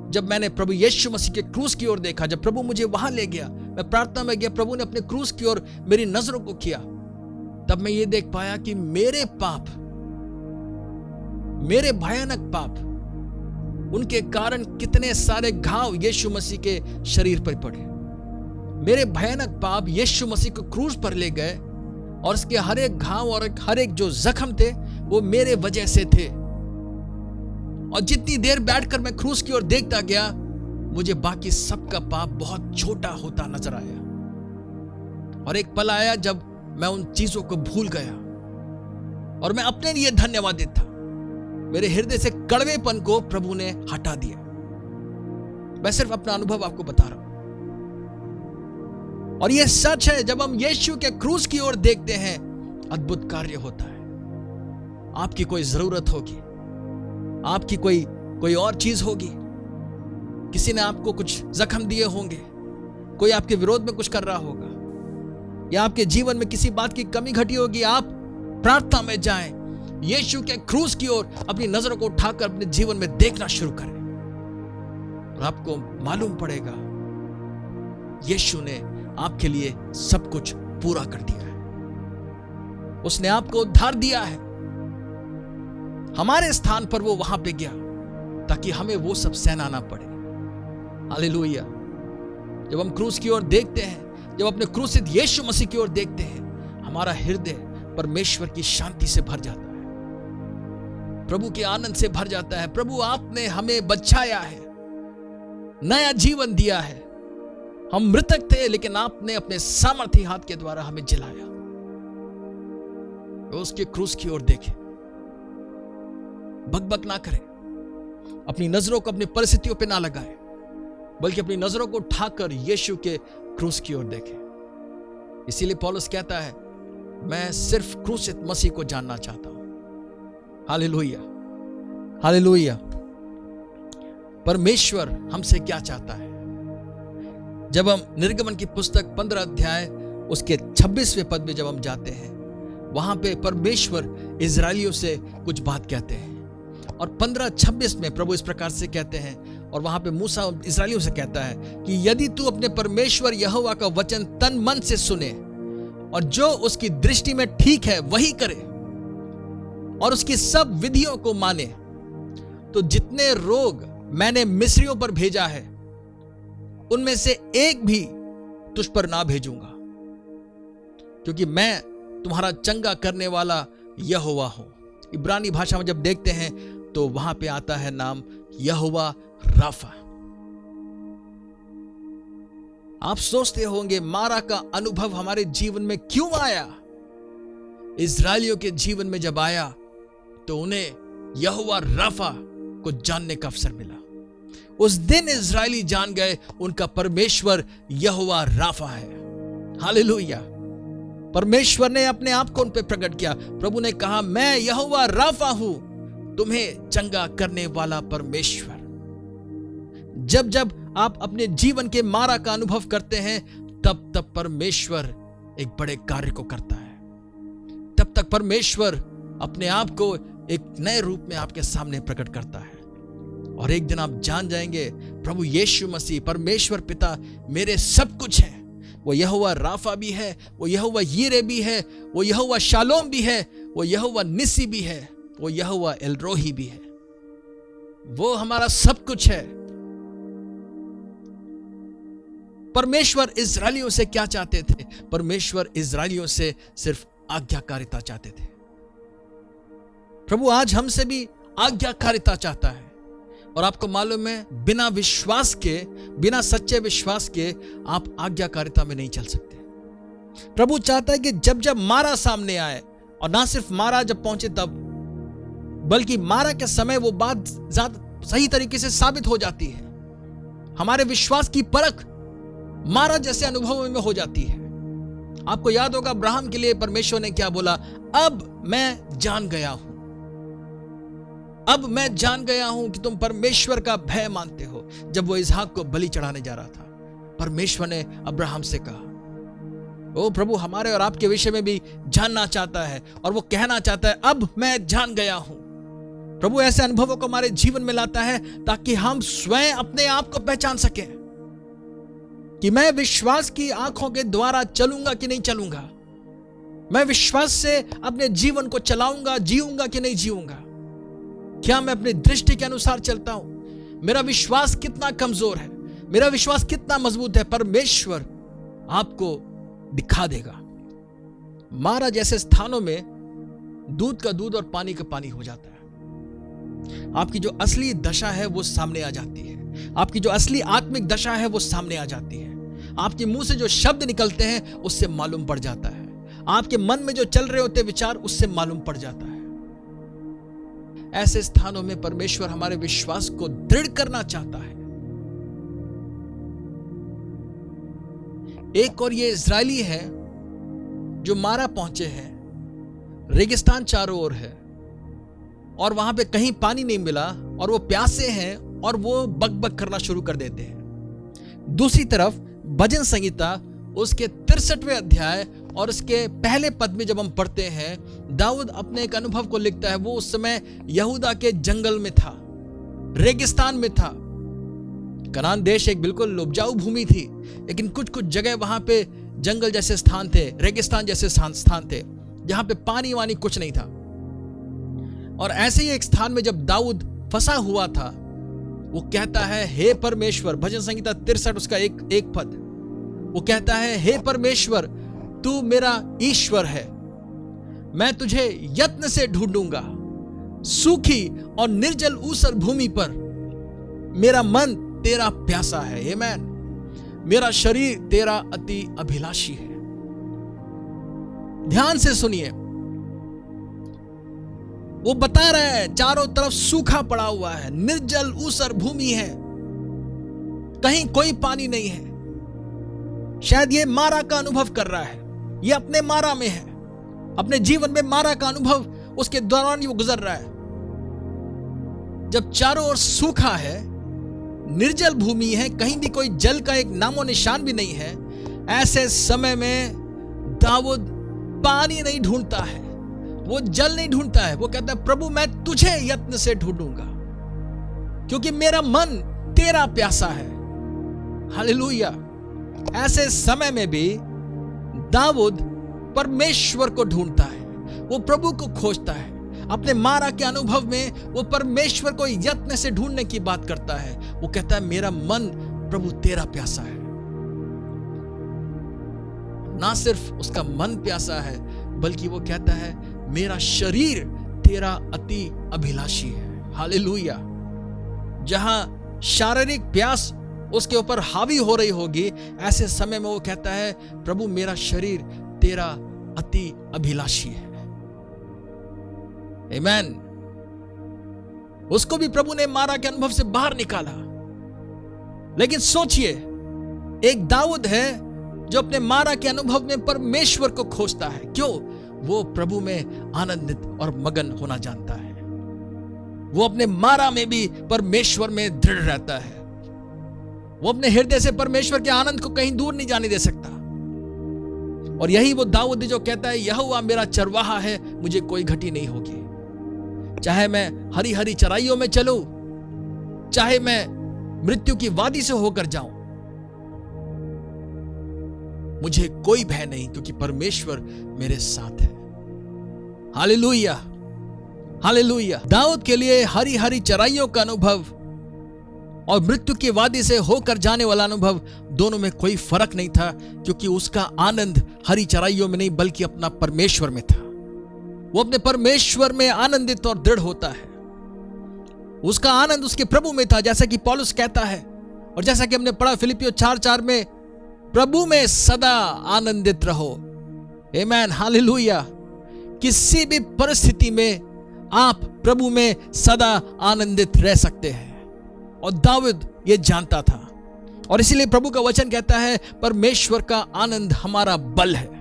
A: जब मैंने प्रभु यीशु मसीह के क्रूस की ओर देखा, जब प्रभु मुझे वहां ले गया, मैं प्रार्थना में गया, प्रभु ने अपने क्रूस की ओर मेरी नजरों को किया, तब मैं ये देख पाया कि मेरे पाप, मेरे भयानक पाप, उनके कारण कितने सारे घाव यीशु मसीह के शरीर पर पड़े। मेरे भयानक पाप यीशु मसीह को क्रूस पर ले गए, और उसके हर एक घाव और हर एक जो जख्म थे वो मेरे वजह से थे। और जितनी देर बैठकर मैं क्रूस की ओर देखता गया, मुझे बाकी सबका पाप बहुत छोटा होता नजर आया। और एक पल आया जब मैं उन चीजों को भूल गया और मैं अपने लिए धन्यवादित था। मेरे हृदय से कड़वेपन को प्रभु ने हटा दिया। मैं सिर्फ अपना अनुभव आपको बता रहा हूं। और यह सच है, जब हम यीशु के क्रूस की ओर देखते हैं अद्भुत कार्य होता है। आपकी कोई जरूरत होगी, आपकी कोई और चीज होगी, किसी ने आपको कुछ जख्म दिए होंगे, कोई आपके विरोध में कुछ कर रहा होगा, या आपके जीवन में किसी बात की कमी घटी होगी। आप प्रार्थना में जाएं, यीशु के क्रूस की ओर अपनी नजरों को उठाकर अपने जीवन में देखना शुरू करें और आपको मालूम पड़ेगा यीशु ने आपके लिए सब कुछ पूरा कर दिया है। उसने आपको उद्धार दिया है। हमारे स्थान पर वो वहां पे गया ताकि हमें वो सब सहना ना पड़े। हालेलुया। जब हम क्रूस की ओर देखते हैं, जब अपने क्रूसित यीशु मसीह की ओर देखते हैं, हमारा हृदय परमेश्वर की शांति से भर जाता है, प्रभु के आनंद से भर जाता है। प्रभु, आपने हमें बचाया है, नया जीवन दिया है। हम मृतक थे, लेकिन आपने अपने सामर्थी हाथ के द्वारा हमें जिलाया। उसके क्रूस की ओर देखें, बकबक ना करें, अपनी नजरों को अपनी परिस्थितियों पे ना लगाएं, बल्कि अपनी नजरों को उठाकर यीशु के क्रूस की ओर देखें। इसीलिए पौलुस कहता है, मैं सिर्फ क्रूसित मसीह को जानना चाहता हूं। Hallelujah, hallelujah. परमेश्वर हमसे क्या चाहता है? जब हम निर्गमन की पुस्तक 15 अध्याय उसके 26वें पद में जब हम जाते हैं, वहां पे परमेश्वर इजरायलियों से कुछ बात कहते हैं। और 15:26 में प्रभु इस प्रकार से कहते हैं, और वहां पे मूसा इजरायलियों से कहता है कि यदि तू अपने परमेश्वर यहोवा का वचन तन मन से सुने और जो उसकी दृष्टि में ठीक है वही करे और उसकी सब विधियों को माने, तो जितने रोग मैंने मिस्रियों पर भेजा है उनमें से एक भी तुझ पर ना भेजूंगा, क्योंकि मैं तुम्हारा चंगा करने वाला यहोवा हूं। इब्रानी भाषा में जब देखते हैं तो वहां पे आता है नाम यहोवा राफा। आप सोचते होंगे मारा का अनुभव हमारे जीवन में क्यों आया? इजरायलियों के जीवन में जब आया तो उन्हें यहोवा राफा को जानने का अवसर मिला। उस दिन इजरायली जान गए उनका परमेश्वर यहोवा राफा है। हालेलुया। परमेश्वर ने अपने आप को उन पे प्रकट किया। प्रभु ने कहा, मैं यहोवा राफा हूं, तुम्हें चंगा करने वाला परमेश्वर। जब जब आप अपने जीवन के मारा का अनुभव करते हैं, तब तब परमेश्वर एक बड़े कार्य को करता है। तब तक परमेश्वर अपने आप को एक नए रूप में आपके सामने प्रकट करता है। और एक दिन आप जान जाएंगे, प्रभु यीशु मसीह परमेश्वर पिता मेरे सब कुछ है। वो यहोवा राफा भी है, वो यहोवा यीरे भी है, वो यहोवा शालोम भी है, वो यहोवा निसी भी है, वो यहोवा एलरोही भी है। वो हमारा सब कुछ है। परमेश्वर इजरायलियों से क्या चाहते थे? परमेश्वर इजरायलियों से सिर्फ आज्ञाकारिता चाहते थे। प्रभु आज हमसे भी आज्ञाकारिता चाहता है। और आपको मालूम है, बिना विश्वास के, बिना सच्चे विश्वास के आप आज्ञाकारिता में नहीं चल सकते। प्रभु चाहता है कि जब जब मारा सामने आए, और ना सिर्फ मारा जब पहुंचे तब, बल्कि मारा के समय वो बात ज्यादा सही तरीके से साबित हो जाती है। हमारे विश्वास की परख मारा जैसे अनुभव में हो जाती है। आपको याद होगा अब्राहम के लिए परमेश्वर ने क्या बोला? अब मैं जान गया हूं, अब मैं जान गया हूं कि तुम परमेश्वर का भय मानते हो। जब वो इसहाक को बलि चढ़ाने जा रहा था, परमेश्वर ने अब्राहम से कहा। ओ प्रभु हमारे और आपके विषय में भी जानना चाहता है, और वो कहना चाहता है, अब मैं जान गया हूं। प्रभु ऐसे अनुभवों को हमारे जीवन में लाता है ताकि हम स्वयं अपने आप को पहचान सकें कि मैं विश्वास की आंखों के द्वारा चलूंगा कि नहीं चलूंगा, मैं विश्वास से अपने जीवन को चलाऊंगा, जीऊंगा कि नहीं जीऊंगा, क्या मैं अपनी दृष्टि के अनुसार चलता हूं, मेरा विश्वास कितना कमजोर है, मेरा विश्वास कितना मजबूत है। परमेश्वर आपको दिखा देगा। मारा जैसे स्थानों में दूध का दूध और पानी का पानी हो जाता है। आपकी जो असली दशा है वो सामने आ जाती है। आपकी जो असली आत्मिक दशा है वो सामने आ जाती है। आपके मुंह से जो शब्द निकलते हैं उससे मालूम पड़ जाता है। आपके मन में जो चल रहे होते विचार उससे मालूम पड़ जाता है। ऐसे स्थानों में परमेश्वर हमारे विश्वास को दृढ़ करना चाहता है। एक और ये इजरायली है जो मारा पहुंचे हैं, रेगिस्तान चारों ओर है और वहां पे कहीं पानी नहीं मिला और वो प्यासे हैं और वो बकबक करना शुरू कर देते हैं। दूसरी तरफ भजन संहिता उसके 63वें अध्याय और उसके पहले पद में जब हम पढ़ते हैं, दाऊद अपने एक अनुभव को लिखता है। वो उस समय यहूदा के जंगल में था, रेगिस्तान में था। कनान देश एक बिल्कुल उपजाऊ भूमि थी, लेकिन कुछ कुछ जगह वहां पे जंगल जैसे स्थान थे, रेगिस्तान जैसे स्थान थे, जहां पे पानी वानी कुछ नहीं था। और ऐसे ही एक स्थान में जब दाऊद फंसा हुआ था, वो कहता है, हे परमेश्वर, भजन संहिता 63 उसका एक पद, वो कहता है, हे परमेश्वर, तू मेरा ईश्वर है, मैं तुझे यत्न से ढूंढूंगा। सूखी और निर्जल ऊसर भूमि पर मेरा मन तेरा प्यासा है। आमीन। मेरा शरीर तेरा अति अभिलाषी है। ध्यान से सुनिए, वो बता रहा है चारों तरफ सूखा पड़ा हुआ है, निर्जल ऊसर भूमि है, कहीं कोई पानी नहीं है। शायद ये मारा का अनुभव कर रहा है, ये अपने मारा में है, अपने जीवन में मारा का अनुभव उसके दौरान वो गुजर रहा है। जब चारों ओर सूखा है, निर्जल भूमि है, कहीं भी कोई जल का एक नामो निशान भी नहीं है, ऐसे समय में दाऊद पानी नहीं ढूंढता है, वो जल नहीं ढूंढता है। वो कहता है, प्रभु मैं तुझे यत्न से ढूंढूंगा क्योंकि मेरा मन तेरा प्यासा है। हालेलुया। ऐसे समय में भी दाऊद परमेश्वर को ढूंढता है, वो प्रभु को खोजता है। अपने मारा के अनुभव में वो परमेश्वर को यत्न से ढूंढने की बात करता है। वो कहता है, मेरा मन प्रभु तेरा प्यासा है। ना सिर्फ उसका मन प्यासा है, बल्कि वो कहता है, मेरा शरीर तेरा अति अभिलाषी है। हालेलुया। जहां शारीरिक प्यास उसके ऊपर हावी हो रही होगी, ऐसे समय में वो कहता है, प्रभु मेरा शरीर तेरा अति अभिलाषी है। आमीन। उसको भी प्रभु ने मारा के अनुभव से बाहर निकाला। लेकिन सोचिए, एक दाऊद है जो अपने मारा के अनुभव में परमेश्वर को खोजता है। क्यों? वो प्रभु में आनंदित और मगन होना जानता है। वो अपने मारा में भी परमेश्वर में दृढ़ रहता है। वो अपने हृदय से परमेश्वर के आनंद को कहीं दूर नहीं जाने दे सकता। और यही वो दाऊद जो कहता है, यहोवा मेरा चरवाहा है, मुझे कोई घटी नहीं होगी। चाहे मैं हरी हरी चराइयों में चलूं, चाहे मैं मृत्यु की वादी से होकर जाऊं, मुझे कोई भय नहीं, क्योंकि परमेश्वर मेरे साथ है। Hallelujah, hallelujah. दाऊद के लिए हरी हरी चराइयों का अनुभव और मृत्यु की वादी से होकर जाने वाला अनुभव, दोनों में कोई फर्क नहीं था, क्योंकि उसका आनंद हरी चराइयों में नहीं बल्कि अपना परमेश्वर में था। वो अपने परमेश्वर में आनंदित और दृढ़ होता है। उसका आनंद उसके प्रभु में था, जैसा कि पौलुस कहता है और जैसा कि हमने पढ़ा फिलिपियों 4:4 में, प्रभु में सदा आनंदित रहो। आमीन। हालेलुया। किसी भी परिस्थिति में आप प्रभु में सदा आनंदित रह सकते हैं, और दाऊद ये जानता था। और इसीलिए प्रभु का वचन कहता है, परमेश्वर का आनंद हमारा बल है।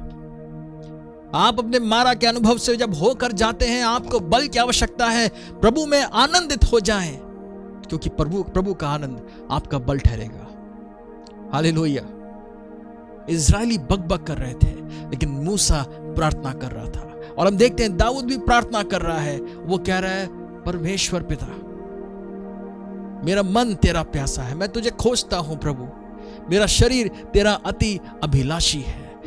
A: आप अपने मारा के अनुभव से जब होकर जाते हैं, आपको बल की आवश्यकता है। प्रभु में आनंदित हो जाएं, क्योंकि प्रभु का आनंद आपका बल ठहरेगा। हालेलुया। इजरायली बकबक कर रहे थे, लेकिन मूसा प्रार्थना कर रहा था। और हम देखते हैं दाऊद भी प्रार्थना कर रहा है। वो कह रहा है, परमेश्वर पिता, मेरा मन तेरा प्यासा है, मैं तुझे खोजता हूं प्रभु, मेरा शरीर तेरा अति अभिलाषी है।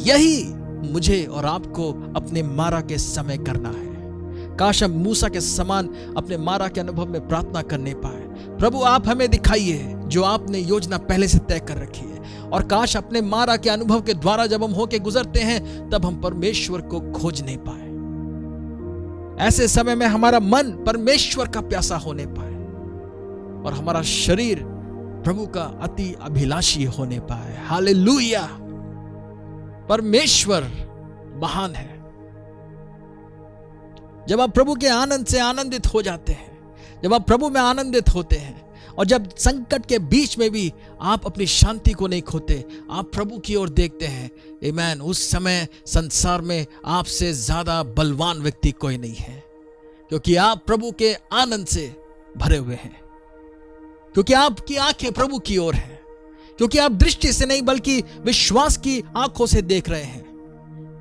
A: यही मुझे और आपको अपने मारा के समय करना है। काश हम मूसा के समान अपने मारा के अनुभव में प्रार्थना करने पाए। प्रभु आप हमें दिखाइए जो आपने योजना पहले से तय कर रखी है। और काश अपने मारा के अनुभव के द्वारा जब हम होके गुजरते हैं, तब हम परमेश्वर को खोज नहीं पाए। ऐसे समय में हमारा मन परमेश्वर का प्यासा होने पाए और हमारा शरीर प्रभु का अति अभिलाषी होने पाए। हालेलुया। परमेश्वर महान है। जब आप प्रभु के आनंद से आनंदित हो जाते हैं, जब आप प्रभु में आनंदित होते हैं, और जब संकट के बीच में भी आप अपनी शांति को नहीं खोते, आप प्रभु की ओर देखते हैं, आमीन, उस समय संसार में आपसे ज्यादा बलवान व्यक्ति कोई नहीं है, क्योंकि आप प्रभु के आनंद से भरे हुए हैं, क्योंकि आपकी आंखें प्रभु की ओर हैं, क्योंकि आप दृष्टि से नहीं बल्कि विश्वास की आंखों से देख रहे हैं।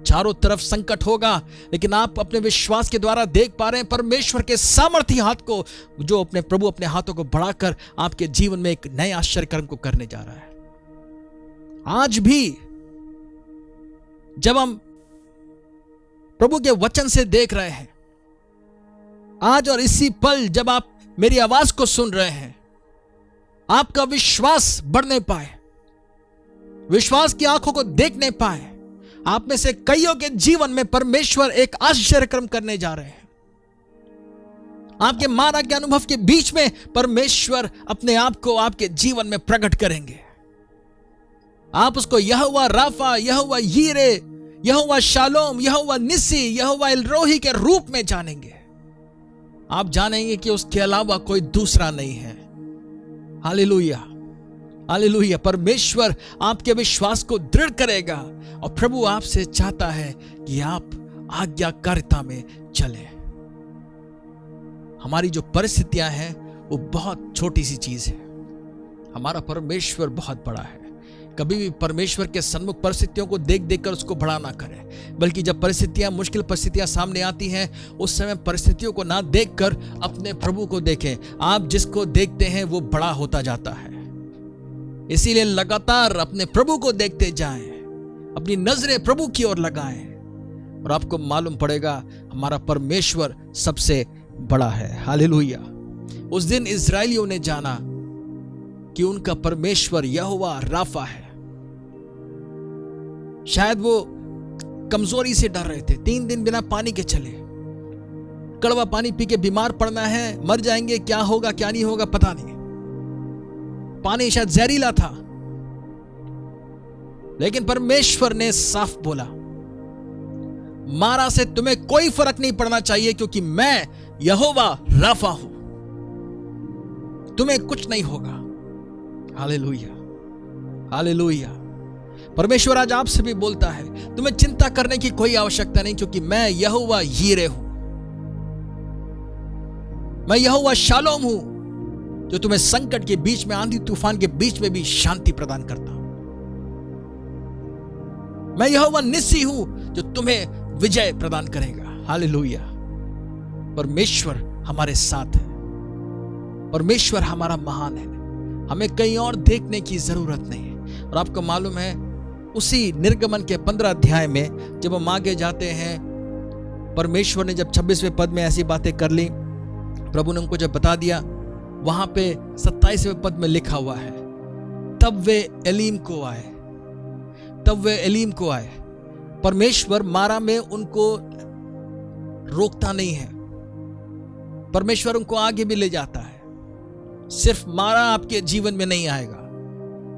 A: चारों तरफ संकट होगा, लेकिन आप अपने विश्वास के द्वारा देख पा रहे हैं परमेश्वर के सामर्थी हाथ को, जो अपने प्रभु अपने हाथों को बढ़ाकर आपके जीवन में एक नए आश्चर्य कर्म को करने जा रहा है। आज भी जब हम प्रभु के वचन से देख रहे हैं, आज और इसी पल जब आप मेरी आवाज को सुन रहे हैं, आपका विश्वास बढ़ने पाए, विश्वास की आंखों को देखने पाए। आप में से कईयों के जीवन में परमेश्वर एक आश्चर्य कर्म करने जा रहे हैं। आपके मारा के अनुभव के बीच में परमेश्वर अपने आप को आपके जीवन में प्रकट करेंगे। आप उसको यहोवा राफा, यहोवा यीरे, यहोवा शालोम, यहोवा निसी, यहोवा एल रोही के रूप में जानेंगे। आप जानेंगे कि उसके अलावा कोई दूसरा नहीं है। Hallelujah, hallelujah. परमेश्वर आपके विश्वास को दृढ़ करेगा, और प्रभु आपसे चाहता है कि आप आज्ञाकारिता में चलें। हमारी जो परिस्थितियां हैं वो बहुत छोटी सी चीज है, हमारा परमेश्वर बहुत बड़ा है। कभी भी परमेश्वर के सन्मुख परिस्थितियों को देख देखकर उसको बड़ा ना करें, बल्कि जब परिस्थितियां, मुश्किल परिस्थितियां सामने आती हैं, उस समय परिस्थितियों को ना देखकर अपने प्रभु को देखें। आप जिसको देखते हैं वो बड़ा होता जाता है, इसीलिए लगातार अपने प्रभु को देखते जाएं, अपनी नजरें प्रभु की ओर लगाएं, और आपको मालूम पड़ेगा हमारा परमेश्वर सबसे बड़ा है। हालेलुया। उस दिन इस्राएलियों ने जाना कि उनका परमेश्वर यहोवा राफा है। शायद वो कमजोरी से डर रहे थे। 3 दिन बिना पानी के चले, कड़वा पानी पी के बीमार पड़ना है, मर जाएंगे, क्या होगा क्या नहीं होगा पता नहीं। पानी शायद जहरीला था, लेकिन परमेश्वर ने साफ बोला, मारा से तुम्हें कोई फर्क नहीं पड़ना चाहिए, क्योंकि मैं यहोवा राफा हूं, तुम्हें कुछ नहीं होगा। Hallelujah, hallelujah. परमेश्वर आज आपसे भी बोलता है, तुम्हें चिंता करने की कोई आवश्यकता नहीं, क्योंकि मैं यहोवा यीरे हूं, मैं यहोवा शालोम हूं, जो तुम्हें संकट के बीच में, आंधी तूफान के बीच में भी शांति प्रदान करता हूं। मैं यहोवा निसी हूं, जो तुम्हें विजय प्रदान करेगा। हालेलुया। परमेश्वर हमारे साथ है, परमेश्वर हमारा महान है, हमें कहीं और देखने की जरूरत नहीं है। और आपको मालूम है, उसी निर्गमन के 15 अध्याय में जब हम आगे जाते हैं, परमेश्वर ने जब 26वें पद में ऐसी बातें कर ली, प्रभु ने उनको जब बता दिया, वहां पे 27वें पद में लिखा हुआ है, तब वे एलीम को आए, तब वे एलीम को आए। परमेश्वर मारा में उनको रोकता नहीं है, परमेश्वर उनको आगे भी ले जाता है। सिर्फ मारा आपके जीवन में नहीं आएगा।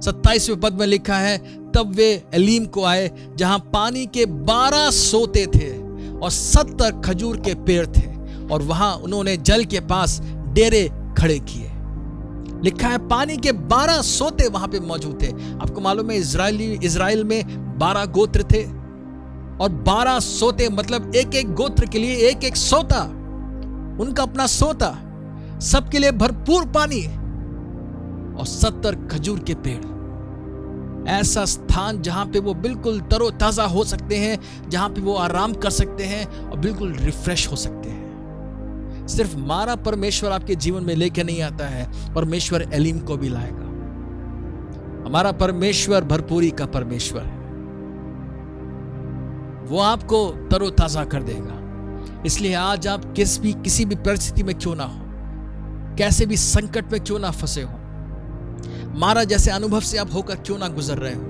A: 27वें पद में लिखा है, तब वे एलीम को आए, जहां पानी के 12 सोते थे और 70 खजूर के पेड़ थे, और वहां उन्होंने जल के पास डेरे खड़े किए। लिखा है पानी के 12 सोते वहां पे मौजूद थे। आपको मालूम है, इजराइल में 12 गोत्र थे, और 12 सोते मतलब एक एक गोत्र के लिए एक एक सोता, उनका अपना सोता, सबके लिए भरपूर पानी, और 70 खजूर के पेड़। ऐसा स्थान जहां पे वो बिल्कुल तरोताजा हो सकते हैं, जहां पे वो आराम कर सकते हैं और बिल्कुल रिफ्रेश हो सकते हैं। सिर्फ मारा परमेश्वर आपके जीवन में लेके नहीं आता है, परमेश्वर एलीम को भी लाएगा। हमारा परमेश्वर भरपूरी का परमेश्वर है, वो आपको तरोताजा कर देगा। इसलिए आज आप किसी भी परिस्थिति में क्यों ना हो, कैसे भी संकट में क्यों ना फंसे हो, मारा जैसे अनुभव से आप होकर क्यों ना गुजर रहे हो,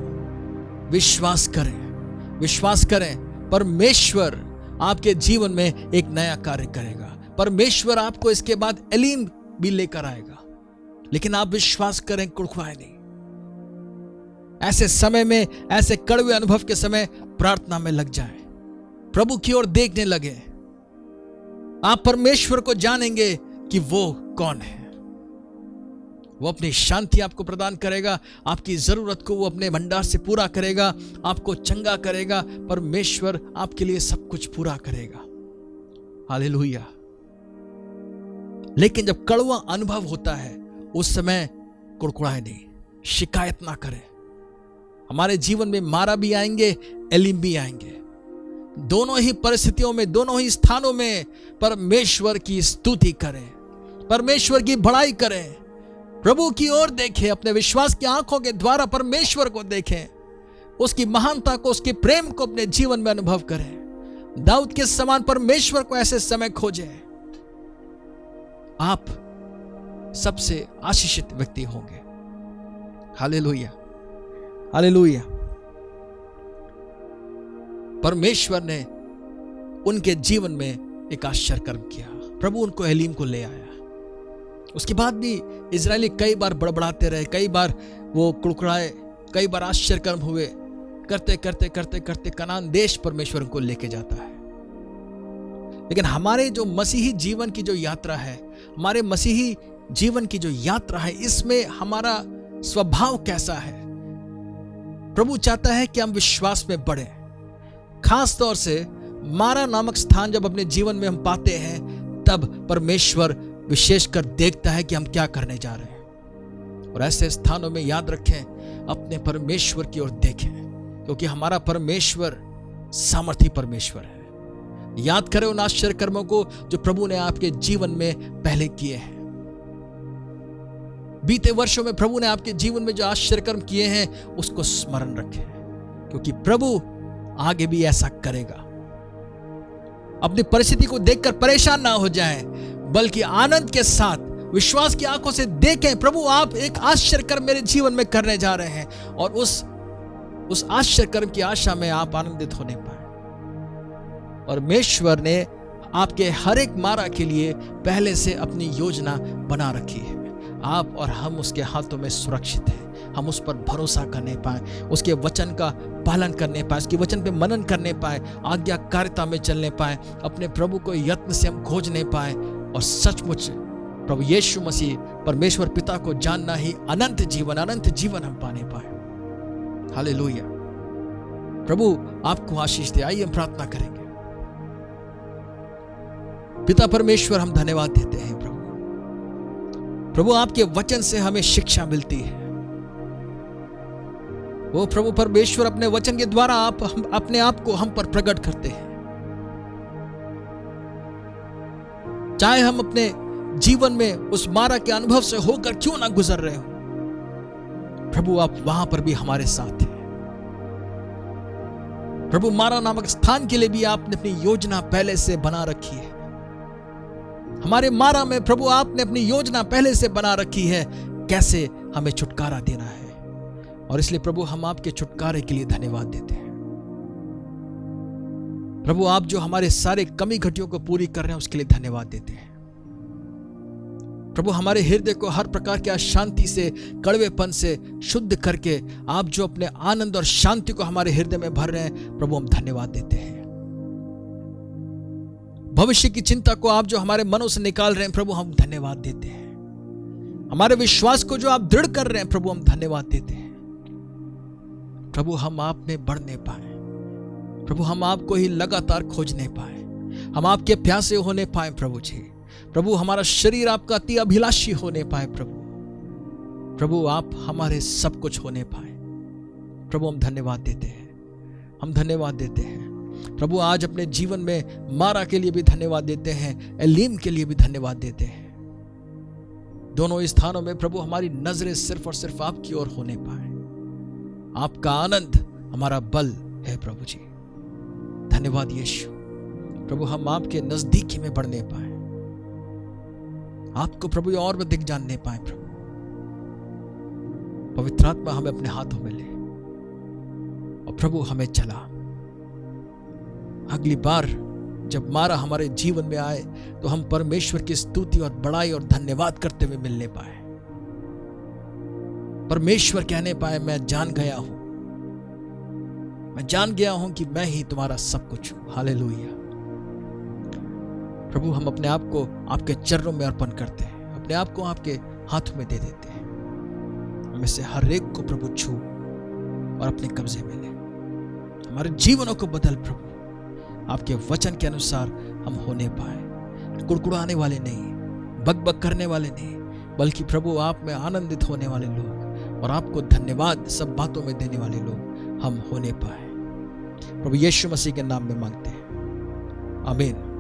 A: विश्वास करें, विश्वास करें, परमेश्वर आपके जीवन में एक नया कार्य करेगा। परमेश्वर आपको इसके बाद एलीम भी लेकर आएगा। लेकिन आप विश्वास करें, कुड़कुड़ाए नहीं। ऐसे समय में, ऐसे कड़वे अनुभव के समय प्रार्थना में लग जाएं, प्रभु की ओर देखने लगे। आप परमेश्वर को जानेंगे कि वो कौन है। वो अपनी शांति आपको प्रदान करेगा, आपकी जरूरत को वो अपने भंडार से पूरा करेगा, आपको चंगा करेगा। परमेश्वर आपके लिए सब कुछ पूरा करेगा। हालेलुया। लेकिन जब कड़वा अनुभव होता है उस समय कुड़कुड़ाए नहीं, शिकायत ना करें। हमारे जीवन में मारा भी आएंगे, एलिम भी आएंगे। दोनों ही परिस्थितियों में, दोनों ही स्थानों में परमेश्वर की स्तुति करें, परमेश्वर की बड़ाई करें, प्रभु की ओर देखें, अपने विश्वास की आंखों के द्वारा परमेश्वर को देखें, उसकी महानता को, उसके प्रेम को अपने जीवन में अनुभव करें। दाऊद के समान परमेश्वर को ऐसे समय खोजें, आप सबसे आशीषित व्यक्ति होंगे। Hallelujah, hallelujah. परमेश्वर ने उनके जीवन में एक आश्चर्य कर्म किया। प्रभु उनको एलीम को ले आया। उसके बाद भी इजरायली कई बार बड़बड़ाते रहे, कई बार वो कुड़कुड़ाए, कई बार आश्चर्य कर्म हुए। करते करते करते करते कनान देश परमेश्वर को लेके जाता है। लेकिन हमारे जो मसीही जीवन की जो यात्रा है, हमारे मसीही जीवन की जो यात्रा है, इसमें हमारा स्वभाव कैसा है? प्रभु चाहता है कि हम विश्वास में बढ़े। खास तौर से मारा नामक स्थान जब अपने जीवन में हम पाते हैं, तब परमेश्वर विशेषकर देखता है कि हम क्या करने जा रहे हैं। और ऐसे स्थानों में याद रखें, अपने परमेश्वर की ओर देखें, क्योंकि हमारा परमेश्वर सामर्थी परमेश्वर है। याद करें उन आश्चर्य कर्मों को जो प्रभु ने आपके जीवन में पहले किए हैं। बीते वर्षों में प्रभु ने आपके जीवन में जो आश्चर्य कर्म किए हैं, उसको स्मरण रखें, क्योंकि प्रभु आगे भी ऐसा करेगा। अपनी परिस्थिति को देखकर परेशान ना हो जाएं, बल्कि आनंद के साथ विश्वास की आंखों से देखें, प्रभु आप एक आश्चर्य कर्म मेरे जीवन में करने जा रहे हैं, और उस आश्चर्य कर्म की आशा में आप आनंदित होने पाए। परमेश्वर ने आपके हर एक मारा के लिए पहले से अपनी योजना बना रखी है। आप और हम उसके हाथों में सुरक्षित हैं। हम उस पर भरोसा करने पाए, उसके वचन का पालन करने पाए, उसके वचन पे मनन करने पाए, आज्ञाकारिता में चलने पाए, अपने प्रभु को यत्न से हम खोजने पाए, और सचमुच प्रभु यीशु मसीह परमेश्वर पिता को जानना ही अनंत जीवन हम पाने पाए। हालेलुया। प्रभु आपको आशीष दे। आइए हम प्रार्थना करेंगे। पिता परमेश्वर, हम धन्यवाद देते हैं प्रभु आपके वचन से हमें शिक्षा मिलती है। वो प्रभु परमेश्वर अपने वचन के द्वारा आप अपने आप को हम पर प्रकट करते हैं। चाहे हम अपने जीवन में उस मारा के अनुभव से होकर क्यों ना गुजर रहे हो, प्रभु आप वहां पर भी हमारे साथ हैं। प्रभु मारा नामक स्थान के लिए भी आपने अपनी योजना पहले से बना रखी है। हमारे मारा में प्रभु आपने अपनी योजना पहले से बना रखी है, कैसे हमें छुटकारा देना है। और इसलिए प्रभु हम आपके छुटकारे के लिए धन्यवाद देते हैं। प्रभु आप जो हमारे सारे कमी घटियों को पूरी कर रहे हैं, उसके लिए धन्यवाद देते हैं। प्रभु हमारे हृदय को हर प्रकार की अशांति से, कड़वेपन से शुद्ध करके आप जो अपने आनंद और शांति को हमारे हृदय में भर रहे हैं, प्रभु हम धन्यवाद देते हैं। भविष्य की चिंता को आप जो हमारे मनों से निकाल रहे हैं, प्रभु हम धन्यवाद देते हैं। हमारे विश्वास को जो आप दृढ़ कर रहे हैं, प्रभु हम धन्यवाद देते हैं। प्रभु हम आप में बढ़ने पाए, प्रभु हम आपको ही लगातार खोजने पाए, हम आपके प्यासे होने पाए प्रभु जी। प्रभु हमारा शरीर आपका अति अभिलाषी होने पाए प्रभु आप हमारे सब कुछ होने पाए। प्रभु हम धन्यवाद देते हैं, हम धन्यवाद देते हैं। प्रभु आज अपने जीवन में मारा के लिए भी धन्यवाद देते हैं, एलीम के लिए भी धन्यवाद देते हैं। दोनों स्थानों में प्रभु हमारी नजरें सिर्फ और सिर्फ आपकी ओर होने पाए। आपका आनंद हमारा बल है प्रभु जी। धन्यवाद यीशु। प्रभु हम आपके नजदीकी में बढ़ने पाए, आपको प्रभु और अधिक जानने पाए। प्रभु पवित्र आत्मा हमें अपने हाथों में ले और प्रभु हमें चला। अगली बार जब मारा हमारे जीवन में आए, तो हम परमेश्वर की स्तुति और बड़ाई और धन्यवाद करते हुए मिलने पाए। परमेश्वर कहने पाए, मैं जान गया हूं, मैं जान गया हूं कि मैं ही तुम्हारा सब कुछ हूं। हालेलुया। प्रभु, हम अपने आप को आपके चरणों में अर्पण करते हैं, अपने आप को आपके हाथ में दे देते हैं। हमें से हर एक को प्रभु छू और अपने कब्जे में ले। हमारे जीवनों को बदल प्रभु, आपके वचन के अनुसार हम होने पाए, कुड़कुड़ाने वाले नहीं, बकबक करने वाले नहीं, बल्कि प्रभु आप में आनंदित होने वाले लोग और आपको धन्यवाद सब बातों में देने वाले लोग हम होने पाए। प्रभु यीशु मसीह के नाम में मांगते हैं, आमीन।